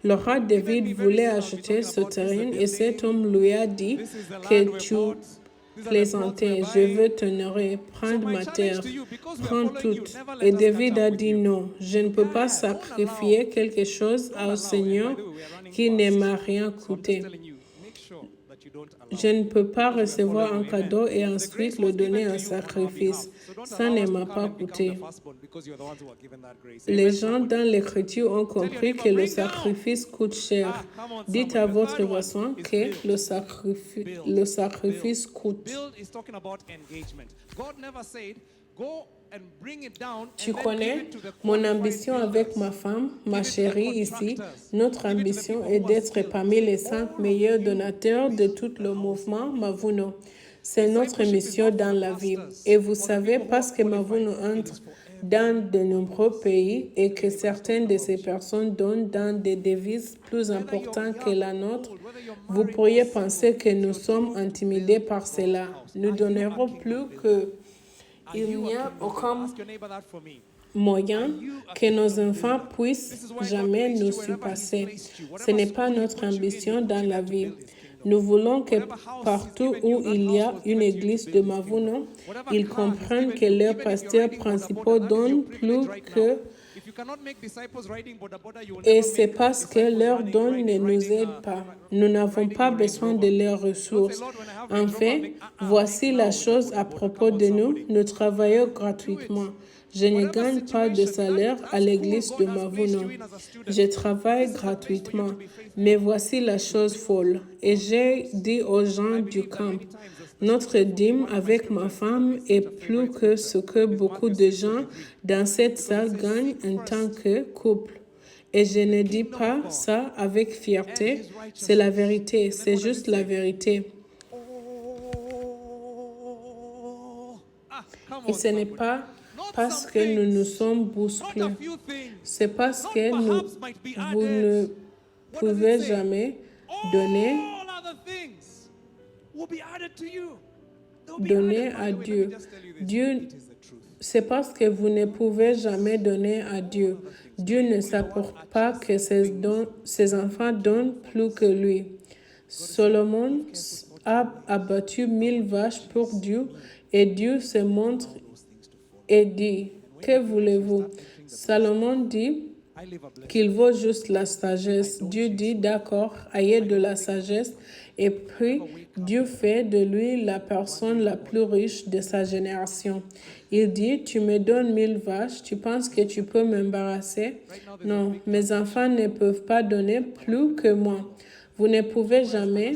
Le roi David voulait acheter ce terrain et cet homme lui a dit que tu plaisantais, je veux t'honorer, prendre ma terre, prends tout. Et David a dit non, je ne peux pas sacrifier quelque chose au Seigneur qui ne m'a rien coûté. Je ne peux pas recevoir un cadeau et ensuite le donner en sacrifice. Ça ne m'a pas coûté. Les gens dans l'Écriture ont compris que le sacrifice coûte cher. Dites à votre voisin que le sacrifice coûte. Tu connais mon ambition avec ma femme, ma chérie ici. Notre ambition est d'être parmi les 5 meilleurs donateurs de tout le mouvement Mavuno. C'est notre mission dans la vie. Et vous savez, parce que Mavuno entre dans de nombreux pays et que certaines de ces personnes donnent dans des devises plus importantes que la nôtre, vous pourriez penser que nous sommes intimidés par cela. Nous donnerons plus que il n'y a aucun moyen que nos enfants puissent jamais nous surpasser. Ce n'est pas notre ambition dans la vie. Nous voulons que partout où il y a une église de Mavuno, ils comprennent que leurs pasteurs principaux donnent plus que et c'est parce que leurs dons ne nous aident pas. Nous n'avons pas besoin de leurs ressources. En fait, voici la chose à propos de nous. Nous travaillons gratuitement. Je ne gagne pas de salaire à l'église de Mavuno. Je travaille gratuitement. Mais voici la chose folle. Et j'ai dit aux gens du camp, notre dîme avec ma femme est plus que ce que beaucoup de gens dans cette salle gagnent en tant que couple. Et je ne dis pas ça avec fierté, c'est la vérité, c'est juste la vérité. Et ce n'est pas parce que nous nous sommes bousculés, c'est parce que vous ne pouvez jamais donner à Dieu. C'est parce que vous ne pouvez jamais donner à Dieu. Dieu ne supporte pas que ses enfants donnent plus que lui. Solomon a abattu 1000 vaches pour Dieu et Dieu se montre et dit, que voulez-vous? Salomon dit qu'il vaut juste la sagesse. Dieu dit, d'accord, ayez de la sagesse. Et puis, Dieu fait de lui la personne la plus riche de sa génération. Il dit, tu me donnes 1000 vaches, tu penses que tu peux m'embarrasser? Non, mes enfants ne peuvent pas donner plus que moi. Vous ne pouvez jamais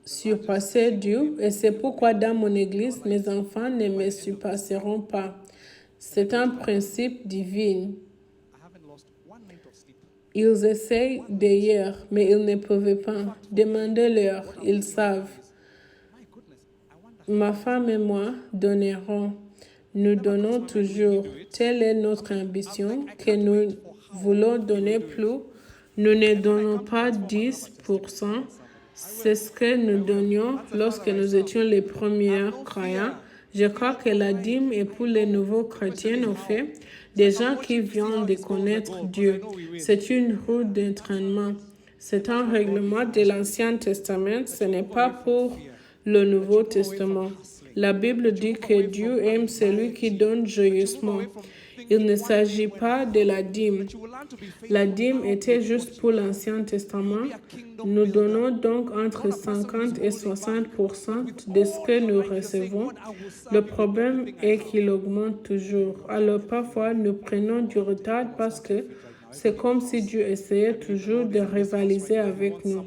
surpasser Dieu et c'est pourquoi dans mon église, mes enfants ne me surpasseront pas. C'est un principe divin. Ils essayent d'ailleurs, mais ils ne peuvent pas. Demandez-leur, ils savent. Ma femme et moi donnerons. Nous donnons toujours. Telle est notre ambition, que nous voulons donner plus. Nous ne donnons pas 10%. C'est ce que nous donnions lorsque nous étions les premiers croyants. Je crois que la dîme est pour les nouveaux chrétiens, au fait, des gens qui viennent de connaître Dieu. C'est une route d'entraînement. C'est un règlement de l'Ancien Testament. Ce n'est pas pour le Nouveau Testament. La Bible dit que Dieu aime celui qui donne joyeusement. Il ne s'agit pas de la dîme. La dîme était juste pour l'Ancien Testament. Nous donnons donc entre 50 et 60% de ce que nous recevons. Le problème est qu'il augmente toujours. Alors parfois, nous prenons du retard parce que C'est comme si Dieu essayait toujours de rivaliser avec nous.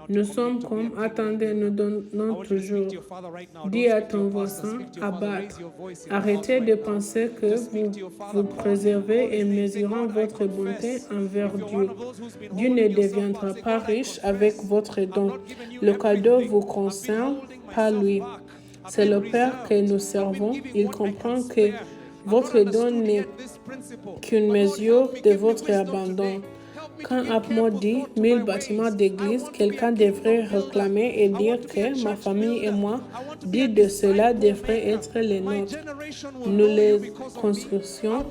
Nous sommes comme, attendez, nous donnons toujours. Dis à ton voisin, abattre. Arrêtez de penser que vous vous préservez et mesurant votre bonté envers Dieu. Dieu ne deviendra pas riche avec votre don. Le cadeau vous concerne, pas lui. C'est le Père que nous servons. Il comprend que votre don n'est qu'une mesure de votre abandon. Quand Apmo dit 1000 bâtiments d'église, quelqu'un devrait réclamer et dire que ma famille et moi, dit de cela devraient être les nôtres. Nous les construisions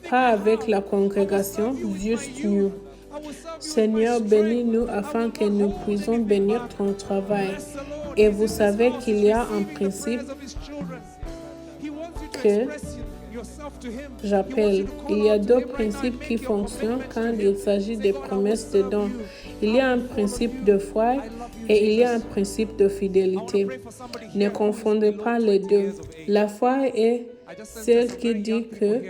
pas avec la congrégation, juste nous. Seigneur, bénis-nous afin que nous puissions bénir ton travail. Et vous savez qu'il y a un principe que j'appelle. Il y a deux principes qui fonctionnent quand il s'agit des promesses de dons. Il y a un principe de foi et il y a un principe de fidélité. Ne confondez pas les deux. La foi est celle qui dit que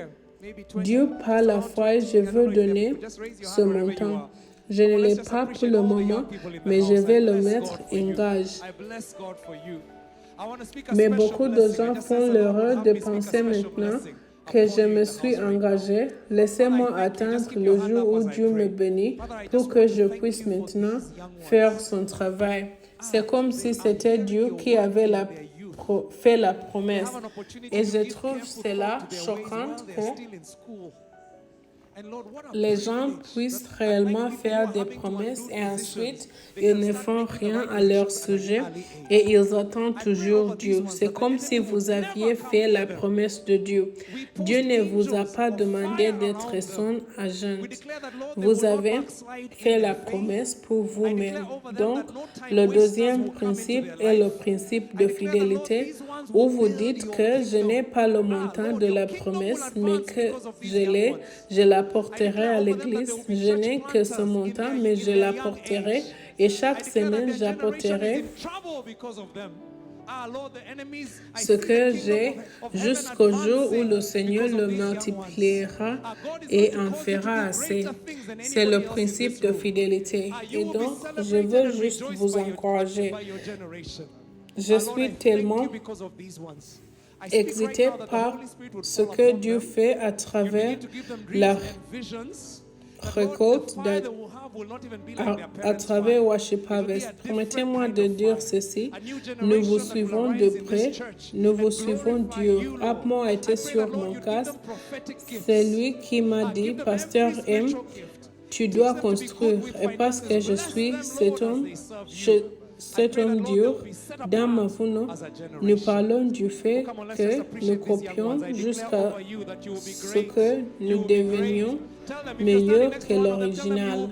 Dieu, par la foi, je veux donner ce montant. Je ne l'ai pas pour le moment, mais je vais le mettre en gage. Mais beaucoup de gens font l'erreur de penser maintenant que je me suis engagé. Laissez-moi attendre le jour où Dieu me bénit pour que je puisse maintenant faire son travail. C'est comme si c'était Dieu qui avait fait la promesse. Et je trouve cela choquant que les gens puissent réellement faire des promesses et ensuite ils ne font rien à leur sujet et ils attendent toujours Dieu. C'est comme si vous aviez fait la promesse de Dieu. Dieu ne vous a pas demandé d'être son agent. Vous avez fait la promesse pour vous-même. Donc, le deuxième principe est le principe de fidélité où vous dites que je n'ai pas le montant de la promesse, mais que je l'apporterai à l'église. Je n'ai que ce montant, mais je l'apporterai et chaque semaine, j'apporterai ce que j'ai jusqu'au jour où le Seigneur le multipliera et en fera assez. C'est le principe de fidélité. Et donc, je veux juste vous encourager. Je suis tellement excité par ce que Dieu fait à travers la récolte à travers Worship Harvest. Permettez-moi de dire ceci. Nous vous suivons de près. Nous vous suivons Dieu. Apmo a été sur mon casque. C'est lui qui m'a dit, Pasteur M, tu dois construire. Et parce que je suis cet homme dur, dans Mavuno, nous parlons du fait que nous copions jusqu'à ce que nous devenions meilleurs que l'original.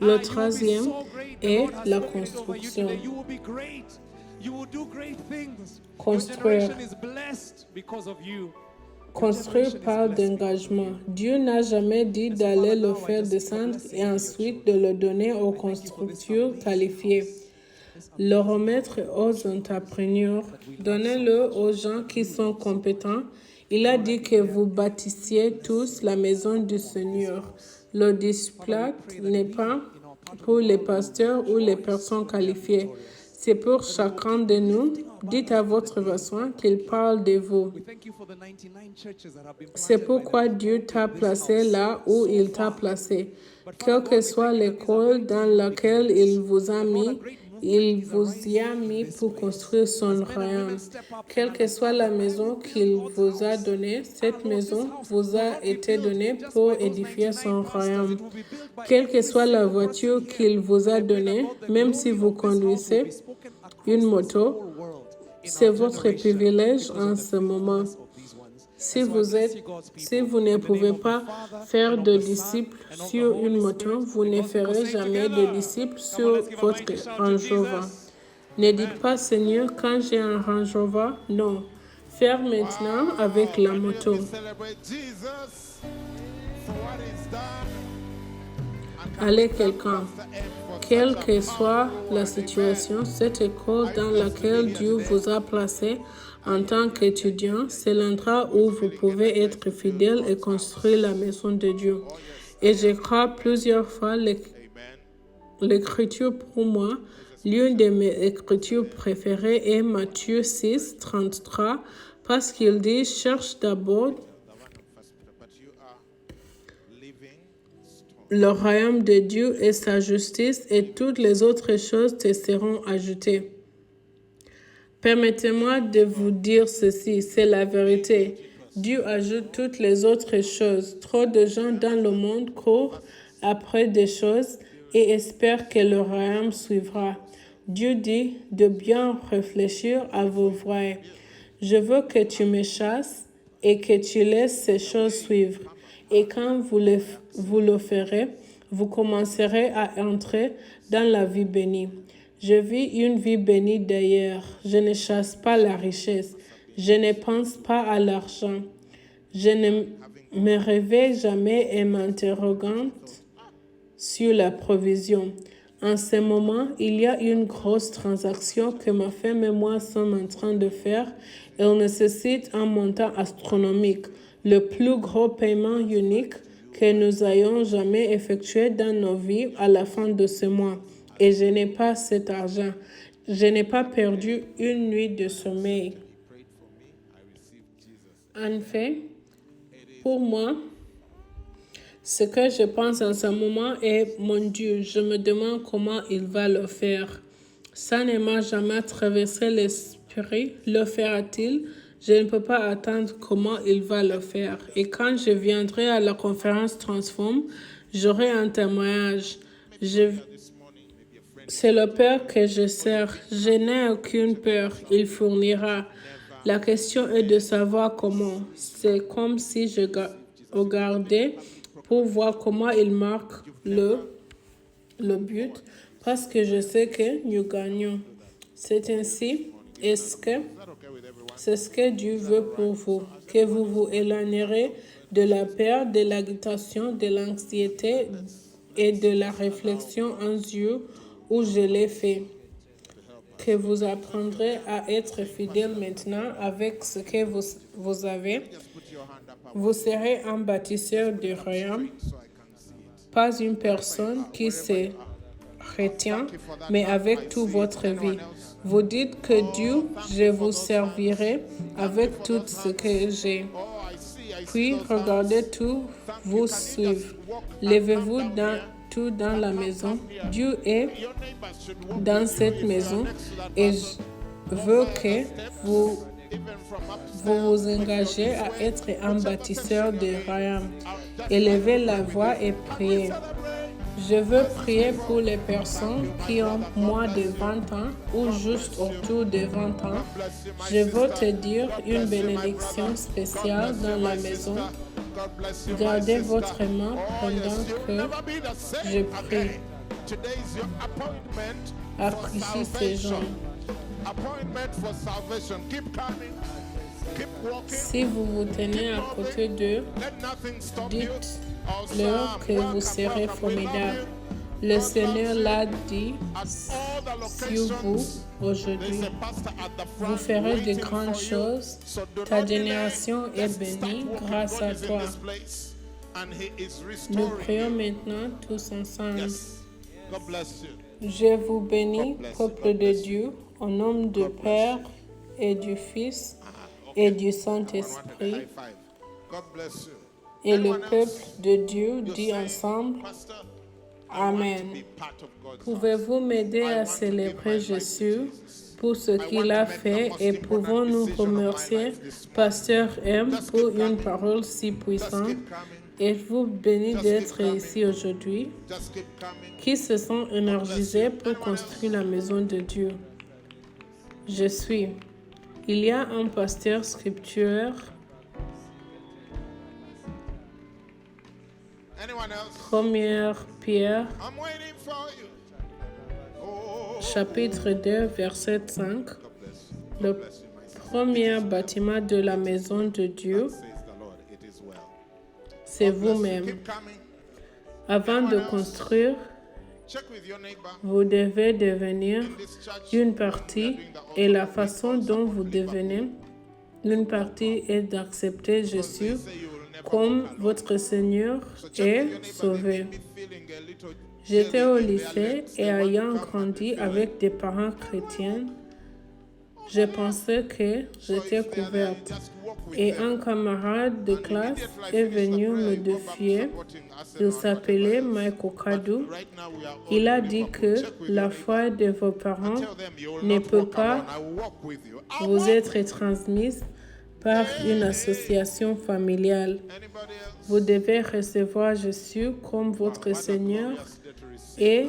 Le troisième est la construction. Construire. Construire parle d'engagement. Dieu n'a jamais dit d'aller le faire descendre et ensuite de le donner aux constructeurs qualifiés. Le remettre aux entrepreneurs. Donnez-le aux gens qui sont compétents. Il a dit que vous bâtissiez tous la maison du Seigneur. Le displate n'est pas pour les pasteurs ou les personnes qualifiées. C'est pour chacun de nous. Dites à votre voisin qu'il parle de vous. C'est pourquoi Dieu t'a placé là où il t'a placé. Quelle que soit l'école dans laquelle il vous a mis, il vous y a mis pour construire son royaume. Quelle que soit la maison qu'il vous a donnée, cette maison vous a été donnée pour édifier son royaume. Quelle que soit la voiture qu'il vous a donnée, même si vous conduisez une moto, c'est votre privilège en ce moment. Si vous ne pouvez pas faire de disciples sur une moto, vous ne ferez jamais de disciples sur votre Range Rover. Ne dites pas, Seigneur, quand j'ai un Range Rover, non. Faire maintenant avec la moto. Allez quelqu'un. Quelle que soit la situation, cette école dans laquelle Dieu vous a placé, En tant qu'étudiant, c'est l'endroit où vous pouvez être fidèle et construire la maison de Dieu. Et je crois plusieurs fois l'écriture pour moi. L'une de mes écritures préférées est Matthieu 6, 33, parce qu'il dit « Cherche d'abord le royaume de Dieu et sa justice, et toutes les autres choses te seront ajoutées. » Permettez-moi de vous dire ceci, c'est la vérité. Dieu ajoute toutes les autres choses. Trop de gens dans le monde courent après des choses et espèrent que le royaume suivra. Dieu dit de bien réfléchir à vos voies. Je veux que tu me chasses et que tu laisses ces choses suivre. Et quand vous le ferez, vous commencerez à entrer dans la vie bénie. Je vis une vie bénie d'ailleurs. Je ne chasse pas la richesse. Je ne pense pas à l'argent. Je ne me réveille jamais et m'interrogeant sur la provision. En ce moment, il y a une grosse transaction que ma femme et moi sommes en train de faire. Elle nécessite un montant astronomique, le plus gros paiement unique que nous ayons jamais effectué dans nos vies à la fin de ce mois. Et je n'ai pas cet argent. Je n'ai pas perdu une nuit de sommeil. En fait, pour moi, ce que je pense en ce moment est, mon Dieu, je me demande comment il va le faire. Ça ne m'a jamais traversé l'esprit. Le fera-t-il? Je ne peux pas attendre comment il va le faire. Et quand je viendrai à la conférence Transform, j'aurai un témoignage. C'est le Père que je sers. Je n'ai aucune peur. Il fournira. La question est de savoir comment. C'est comme si je regardais pour voir comment il marque le but, parce que je sais que nous gagnons. C'est ainsi. C'est ce que Dieu veut pour vous, que vous vous éloignerez de la peur, de l'agitation, de l'anxiété et de la réflexion en Dieu où je l'ai fait. Que vous apprendrez à être fidèle maintenant avec ce que vous avez. Vous serez un bâtisseur du royaume, pas une personne qui se retient, mais avec toute votre vie. Vous dites que Dieu, je vous servirai avec tout ce que j'ai. Puis regardez tout vous suivre. Levez-vous dans la maison. Dieu est dans cette maison et je veux que vous vous engagez à être un bâtisseur du royaume. Élevez la voix et priez. Je veux prier pour les personnes qui ont moins de 20 ans ou juste autour de 20 ans. Je veux te dire une bénédiction spéciale dans la maison. Gardez votre main pendant que je prie. Appréciez ces gens. Si vous vous tenez à côté d'eux, dites-leur que vous serez formidable. Le Seigneur l'a dit sur vous aujourd'hui. Vous ferez de grandes choses. Ta génération est bénie grâce à toi. Nous prions maintenant tous ensemble. Je vous bénis, peuple de Dieu, au nom du Père et du Fils et du Saint-Esprit. Et le peuple de Dieu dit ensemble, Amen. Pouvez-vous m'aider à célébrer Jésus pour ce qu'il a fait et pouvons-nous remercier Pasteur M pour une parole si puissante? Êtes-vous béni d'être ici aujourd'hui? Qui se sont énergisés pour construire la maison de Dieu? Je suis. Il y a un pasteur scripture. Première Pierre, chapitre 2, verset 5. Le premier bâtiment de la maison de Dieu, c'est vous-même. Avant de construire, vous devez devenir une partie et la façon dont vous devenez L'une partie est d'accepter Jésus comme votre Seigneur et Sauveur. J'étais au lycée et ayant grandi avec des parents chrétiens, je pensais que j'étais couverte. Et un camarade de classe est venu me défier. Il s'appelait Mike Okadu. Il a dit que la foi de vos parents ne peut pas vous être transmise par une association familiale. Vous devez recevoir Jésus comme votre Seigneur et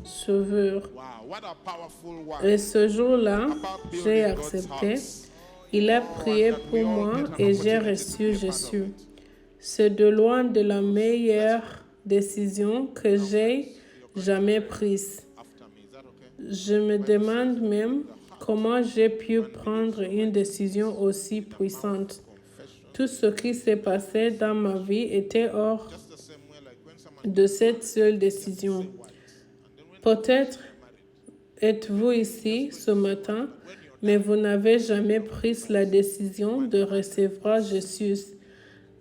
Sauveur. Et ce jour-là, j'ai accepté. Il a prié pour moi et j'ai reçu Jésus. C'est de loin de la meilleure décision que j'ai jamais prise. Je me demande même comment j'ai pu prendre une décision aussi puissante. Tout ce qui s'est passé dans ma vie était hors de cette seule décision. Peut-être êtes-vous ici ce matin, mais vous n'avez jamais pris la décision de recevoir Jésus.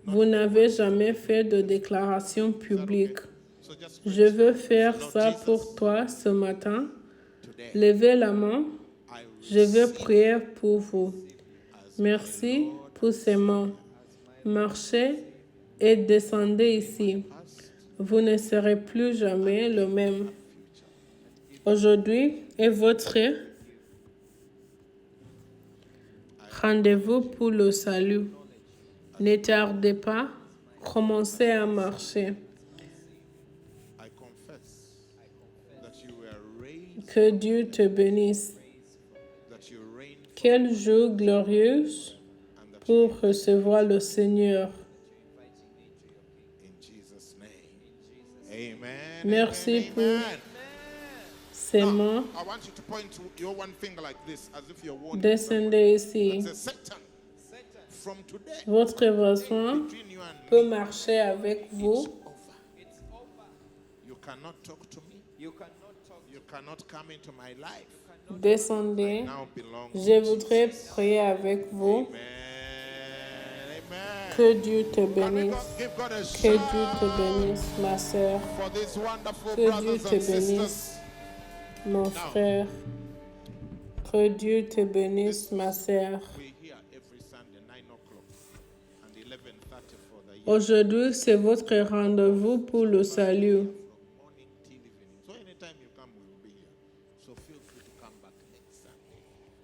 Vous n'avez jamais fait de déclaration publique. Je veux faire ça pour toi ce matin. Levez la main. Je veux prier pour vous. Merci pour ces mains. Marchez et descendez ici. Vous ne serez plus jamais le même. Aujourd'hui est votre rendez-vous pour le salut. Ne tardez pas, commencez à marcher. Que Dieu te bénisse. Quel jour glorieux pour recevoir le Seigneur. Merci pour ces mains. Descendez ici. Votre voisin peut marcher avec vous. Descendez. Je voudrais prier avec vous. Que Dieu te bénisse. Que Dieu te bénisse, ma sœur. Que Dieu te bénisse, mon frère. Que Dieu te bénisse, ma sœur. Aujourd'hui, c'est votre rendez-vous pour le salut.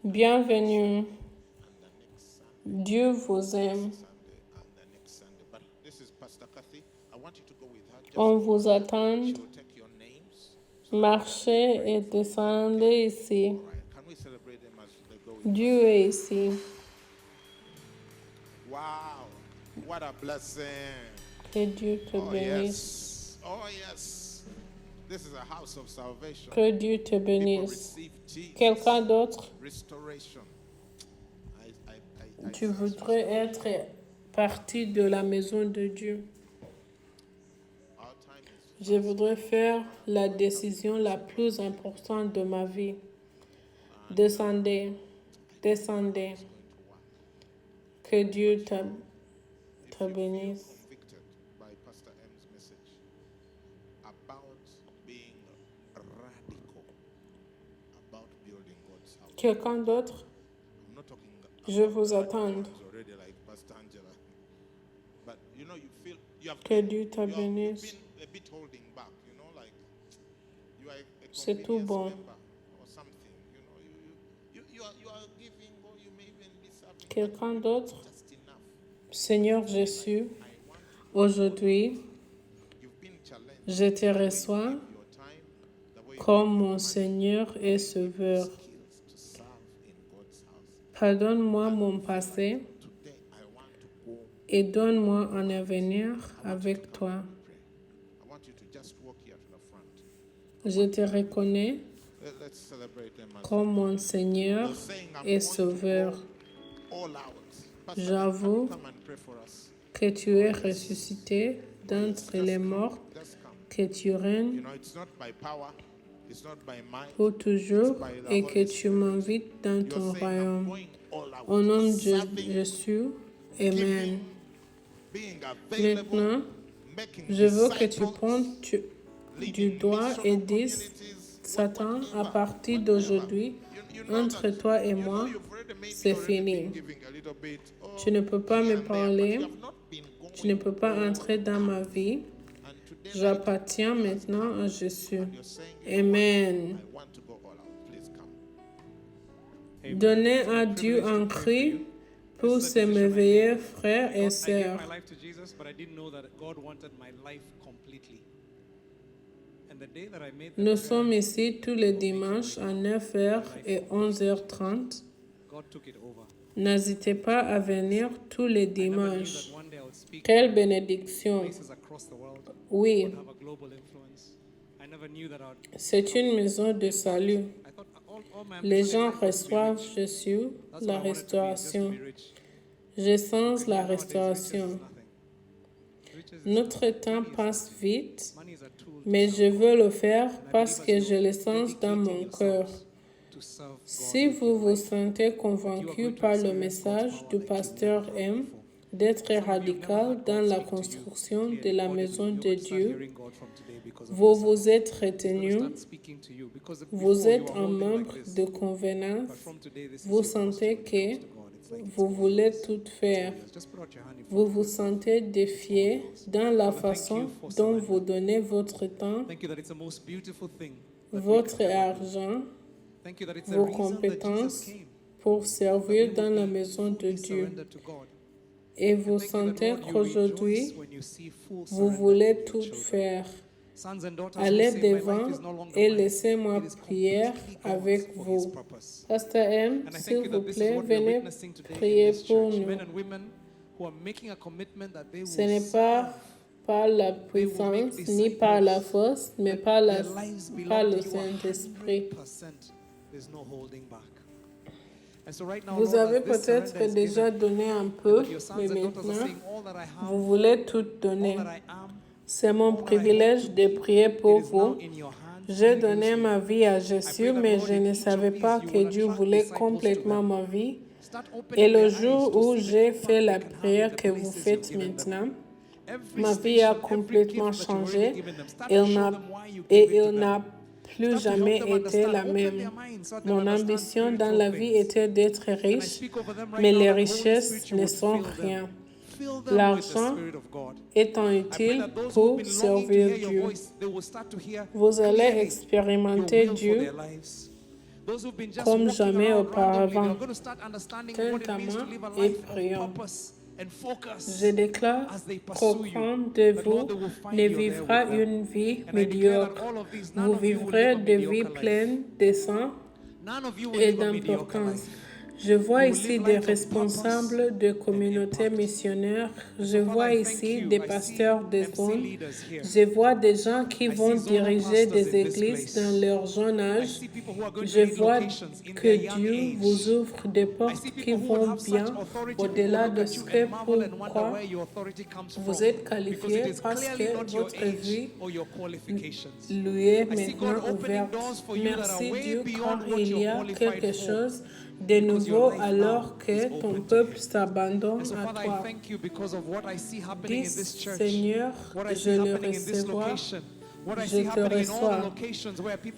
Bienvenue. Dieu vous aime. On vous attend. Marchez et descendez ici. Dieu est ici. Wow, what a blessing. Que Dieu te bénisse. Oh yes. This is a house of salvation. Que Dieu te bénisse. Quelqu'un d'autre? Restoration. Tu voudrais être partie de la maison de Dieu. Je voudrais faire la décision la plus importante de ma vie. Descendez, descendez. Que Dieu te bénisse. Quelqu'un d'autre? Je vous attends. Que Dieu te bénisse. C'est tout bon. Quelqu'un d'autre? Seigneur Jésus, aujourd'hui, je te reçois comme mon Seigneur et Sauveur. Pardonne-moi mon passé et donne-moi un avenir avec toi. Je te reconnais comme mon Seigneur et Sauveur. J'avoue que tu es ressuscité d'entre les morts, que tu règnes pour toujours et que tu m'invites dans ton royaume. all out. Au nom de Serving, Jésus, Amen. being available, Maintenant, making je veux que tu disciples, pointes du leading doigt et missional dises, communities, Satan, à whatever, partir whatever. d'aujourd'hui, You know entre that- toi et you know moi, you've already maybe c'est already fini. been giving a little bit, Tu ne peux pas here me and there, but parler, you have not been tu ne going peux pas all entrer dans ma out. vie. And today night, J'appartiens maintenant à Jésus. you're saying, you know Amen. what? I want to go all out. Please come. Amen. Donnez It's à a Dieu privilege un to pray for cri you. pour This is a decision I s'émerveiller, made. frères et I gave sœurs. my life to Jesus, but I didn't know that God wanted my life completely. And the day that I made the Nous prayer, sommes ici tous les dimanches à 9h et 11h30. God took it over. N'hésitez pas à venir tous les I never knew dimanches. that one day I would speak Quelle bénédiction! places across the world, Oui, would have a global influence. I never knew that I'd, c'est une maison de salut. I thought all my Les ambition in gens life was to be reçoivent rich. Jésus, That's la what I wanted to be, just to restauration. be rich. Je sens And la nowadays, riches is restauration. nothing. Riches is Notre nothing. temps Money is passe nothing. vite, Money is a tool to mais je serve veux God. le faire And I parce believe que as je you le sens dans dedicating mon cœur. yourselves to serve God Si with vous your vous life, sentez convaincu par le message du pasteur M d'être radical dans la construction de la maison de Dieu, vous vous êtes retenu, vous êtes un membre de convenance, vous sentez que vous voulez tout faire, vous vous sentez défié dans la façon dont vous donnez votre temps, votre argent, vos compétences pour servir dans la maison de Dieu. Et vous sentez qu'aujourd'hui, vous voulez tout faire. Allez devant et laissez-moi prier avec vous. Pasteur M, s'il vous plaît, venez prier pour nous. Ce n'est pas par la puissance ni par la force, mais par le Saint-Esprit. Vous avez peut-être déjà donné un peu, mais maintenant, vous voulez tout donner. C'est mon privilège de prier pour vous. J'ai donné ma vie à Jésus, mais je ne savais pas que Dieu voulait complètement ma vie. Et le jour où j'ai fait la prière que vous faites maintenant, ma vie a complètement changé et il n'a plus jamais été la même. Mon ambition dans la vie était d'être riche, mais les richesses ne sont rien. L'argent étant utile pour servir Dieu. Vous allez expérimenter Dieu comme jamais auparavant. Tentamment et prions. Je déclare qu'aucun de vous ne vivra une vie médiocre. Vous vivrez des vies pleines de sens et d'importance. Je vois ici des responsables de communautés missionnaires. Je vois ici des pasteurs de zones. Je vois des gens qui vont diriger des églises dans leur jeune âge. Je vois que Dieu vous ouvre des portes qui vont bien au-delà de ce que pourquoi vous êtes qualifié parce que votre vie lui est maintenant ouverte. Merci Dieu car il y a quelque chose de nouveau alors que ton peuple s'abandonne à toi. Dis, Seigneur, je le recevrai, je te reçois.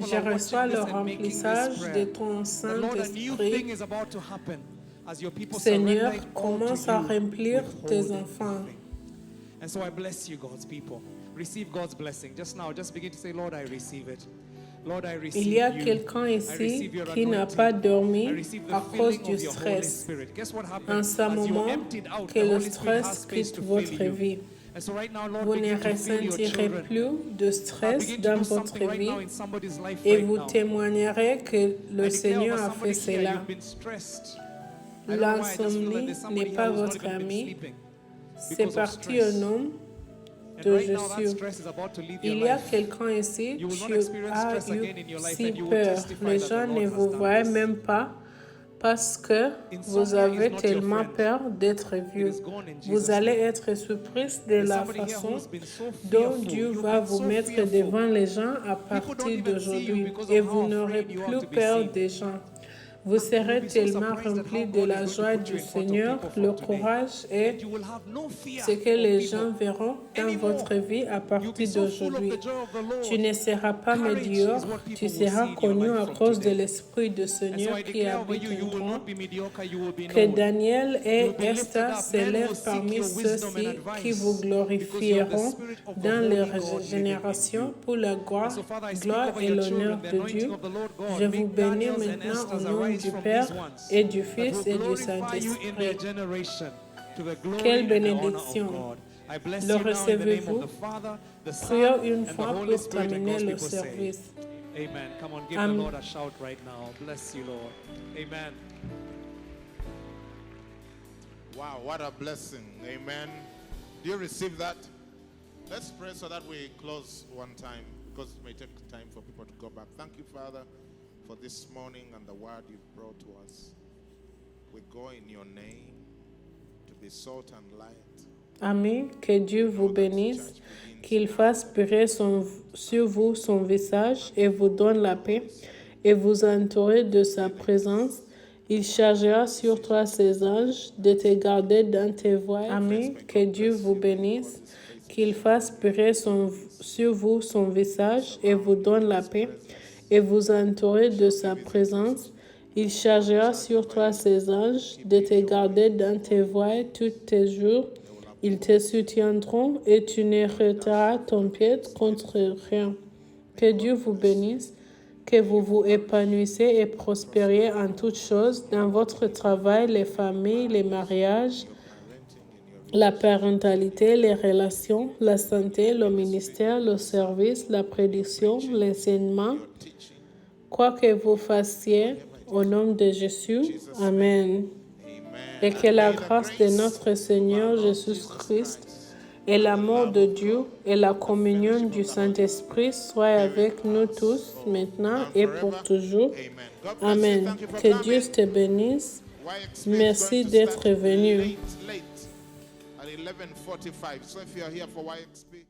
Je reçois le remplissage de ton Saint-Esprit. Seigneur, commence à remplir tes enfants. And so I bless you, God's people. Receive God's blessing. Just now, just begin to say, Lord, I receive it. Lord, I receive Il y a you. quelqu'un I ici receive your qui n'a anointing. pas dormi I receive the à cause filling du of your Holy stress. Spirit. Guess what En happens? ce As you moment emptied out, que the le Holy Spirit has stress space quitte to votre fill you. vie, And so right now, Lord, vous ne begin to fill your ressentirez children. plus de stress Begin to dans do votre something right vie now in somebody's life et right vous now. témoignerez que le I declare Seigneur over a fait somebody here, cela. you've been stressed. I don't know why, I just feel that L'insomnie there's somebody n'est here pas who's not votre even been ami, sleeping c'est because of parti au stress. nom And de right now, that Jésus. stress is about to leave your Il y a life. quelqu'un ici, You will not tu experience as stress again in eu your life si and you will peur. testify Les that the gens Lord ne has vous done voient this. même pas parce que vous Insomnia is avez not your tellement friend. peur d'être vu. is gone in Vous Jesus' allez name. être surprise de There's la somebody here façon who's been so dont fearful. Dieu You've va been vous so mettre fearful. devant les gens à People don't partir even see you d'aujourd'hui because et of vous how n'aurez afraid you are plus to be peur seen. des gens. Vous serez tellement remplis de la joie du Seigneur, le courage et ce que les gens verront dans votre vie à partir d'aujourd'hui. Tu ne seras pas médiocre, tu seras connu à cause de l'Esprit du Seigneur qui habite en toi. Que Daniel et Esther s'élèvent parmi ceux-ci qui vous glorifieront dans les générations pour la gloire et l'honneur de Dieu. Je vous bénis maintenant au nom du Père et du Fils et du Saint-Esprit. Quelle bénédiction! Le recevez-vous? Prions une fois pour terminer le service. Amen. Come on, give the Amen. Lord a shout right now. Bless you, Lord. Amen. Wow, what a blessing. Amen. Do you receive that? Let's pray so that we close one time, because it may take time for people to go back. Thank you, Father, for this morning and the word you've brought to us. We go in your name to be salt and light. Amen. Que Dieu vous bénisse, qu'il fasse briller sur vous son visage et vous donne la paix et vous entourer de sa présence. Il chargera sur toi ses anges de te garder dans tes voies. Amen. Que Dieu vous bénisse, qu'il fasse briller sur vous son visage et vous donne la paix et vous entourer de sa présence. Il chargera sur toi ses anges de te garder dans tes voies tous tes jours. Ils te soutiendront et tu ne heurteras ton pied contre rien. Que Dieu vous bénisse, que vous vous épanouissez et prospériez en toutes choses, dans votre travail, les familles, les mariages, la parentalité, les relations, la santé, le ministère, le service, la prédiction, l'enseignement. Quoi que vous fassiez, au nom de Jésus, Amen. Et que la grâce de notre Seigneur Jésus-Christ et l'amour de Dieu et la communion du Saint-Esprit soient avec nous tous, maintenant et pour toujours. Amen. Que Dieu te bénisse. Merci d'être venu. At 11:45. So if you are here for YXP,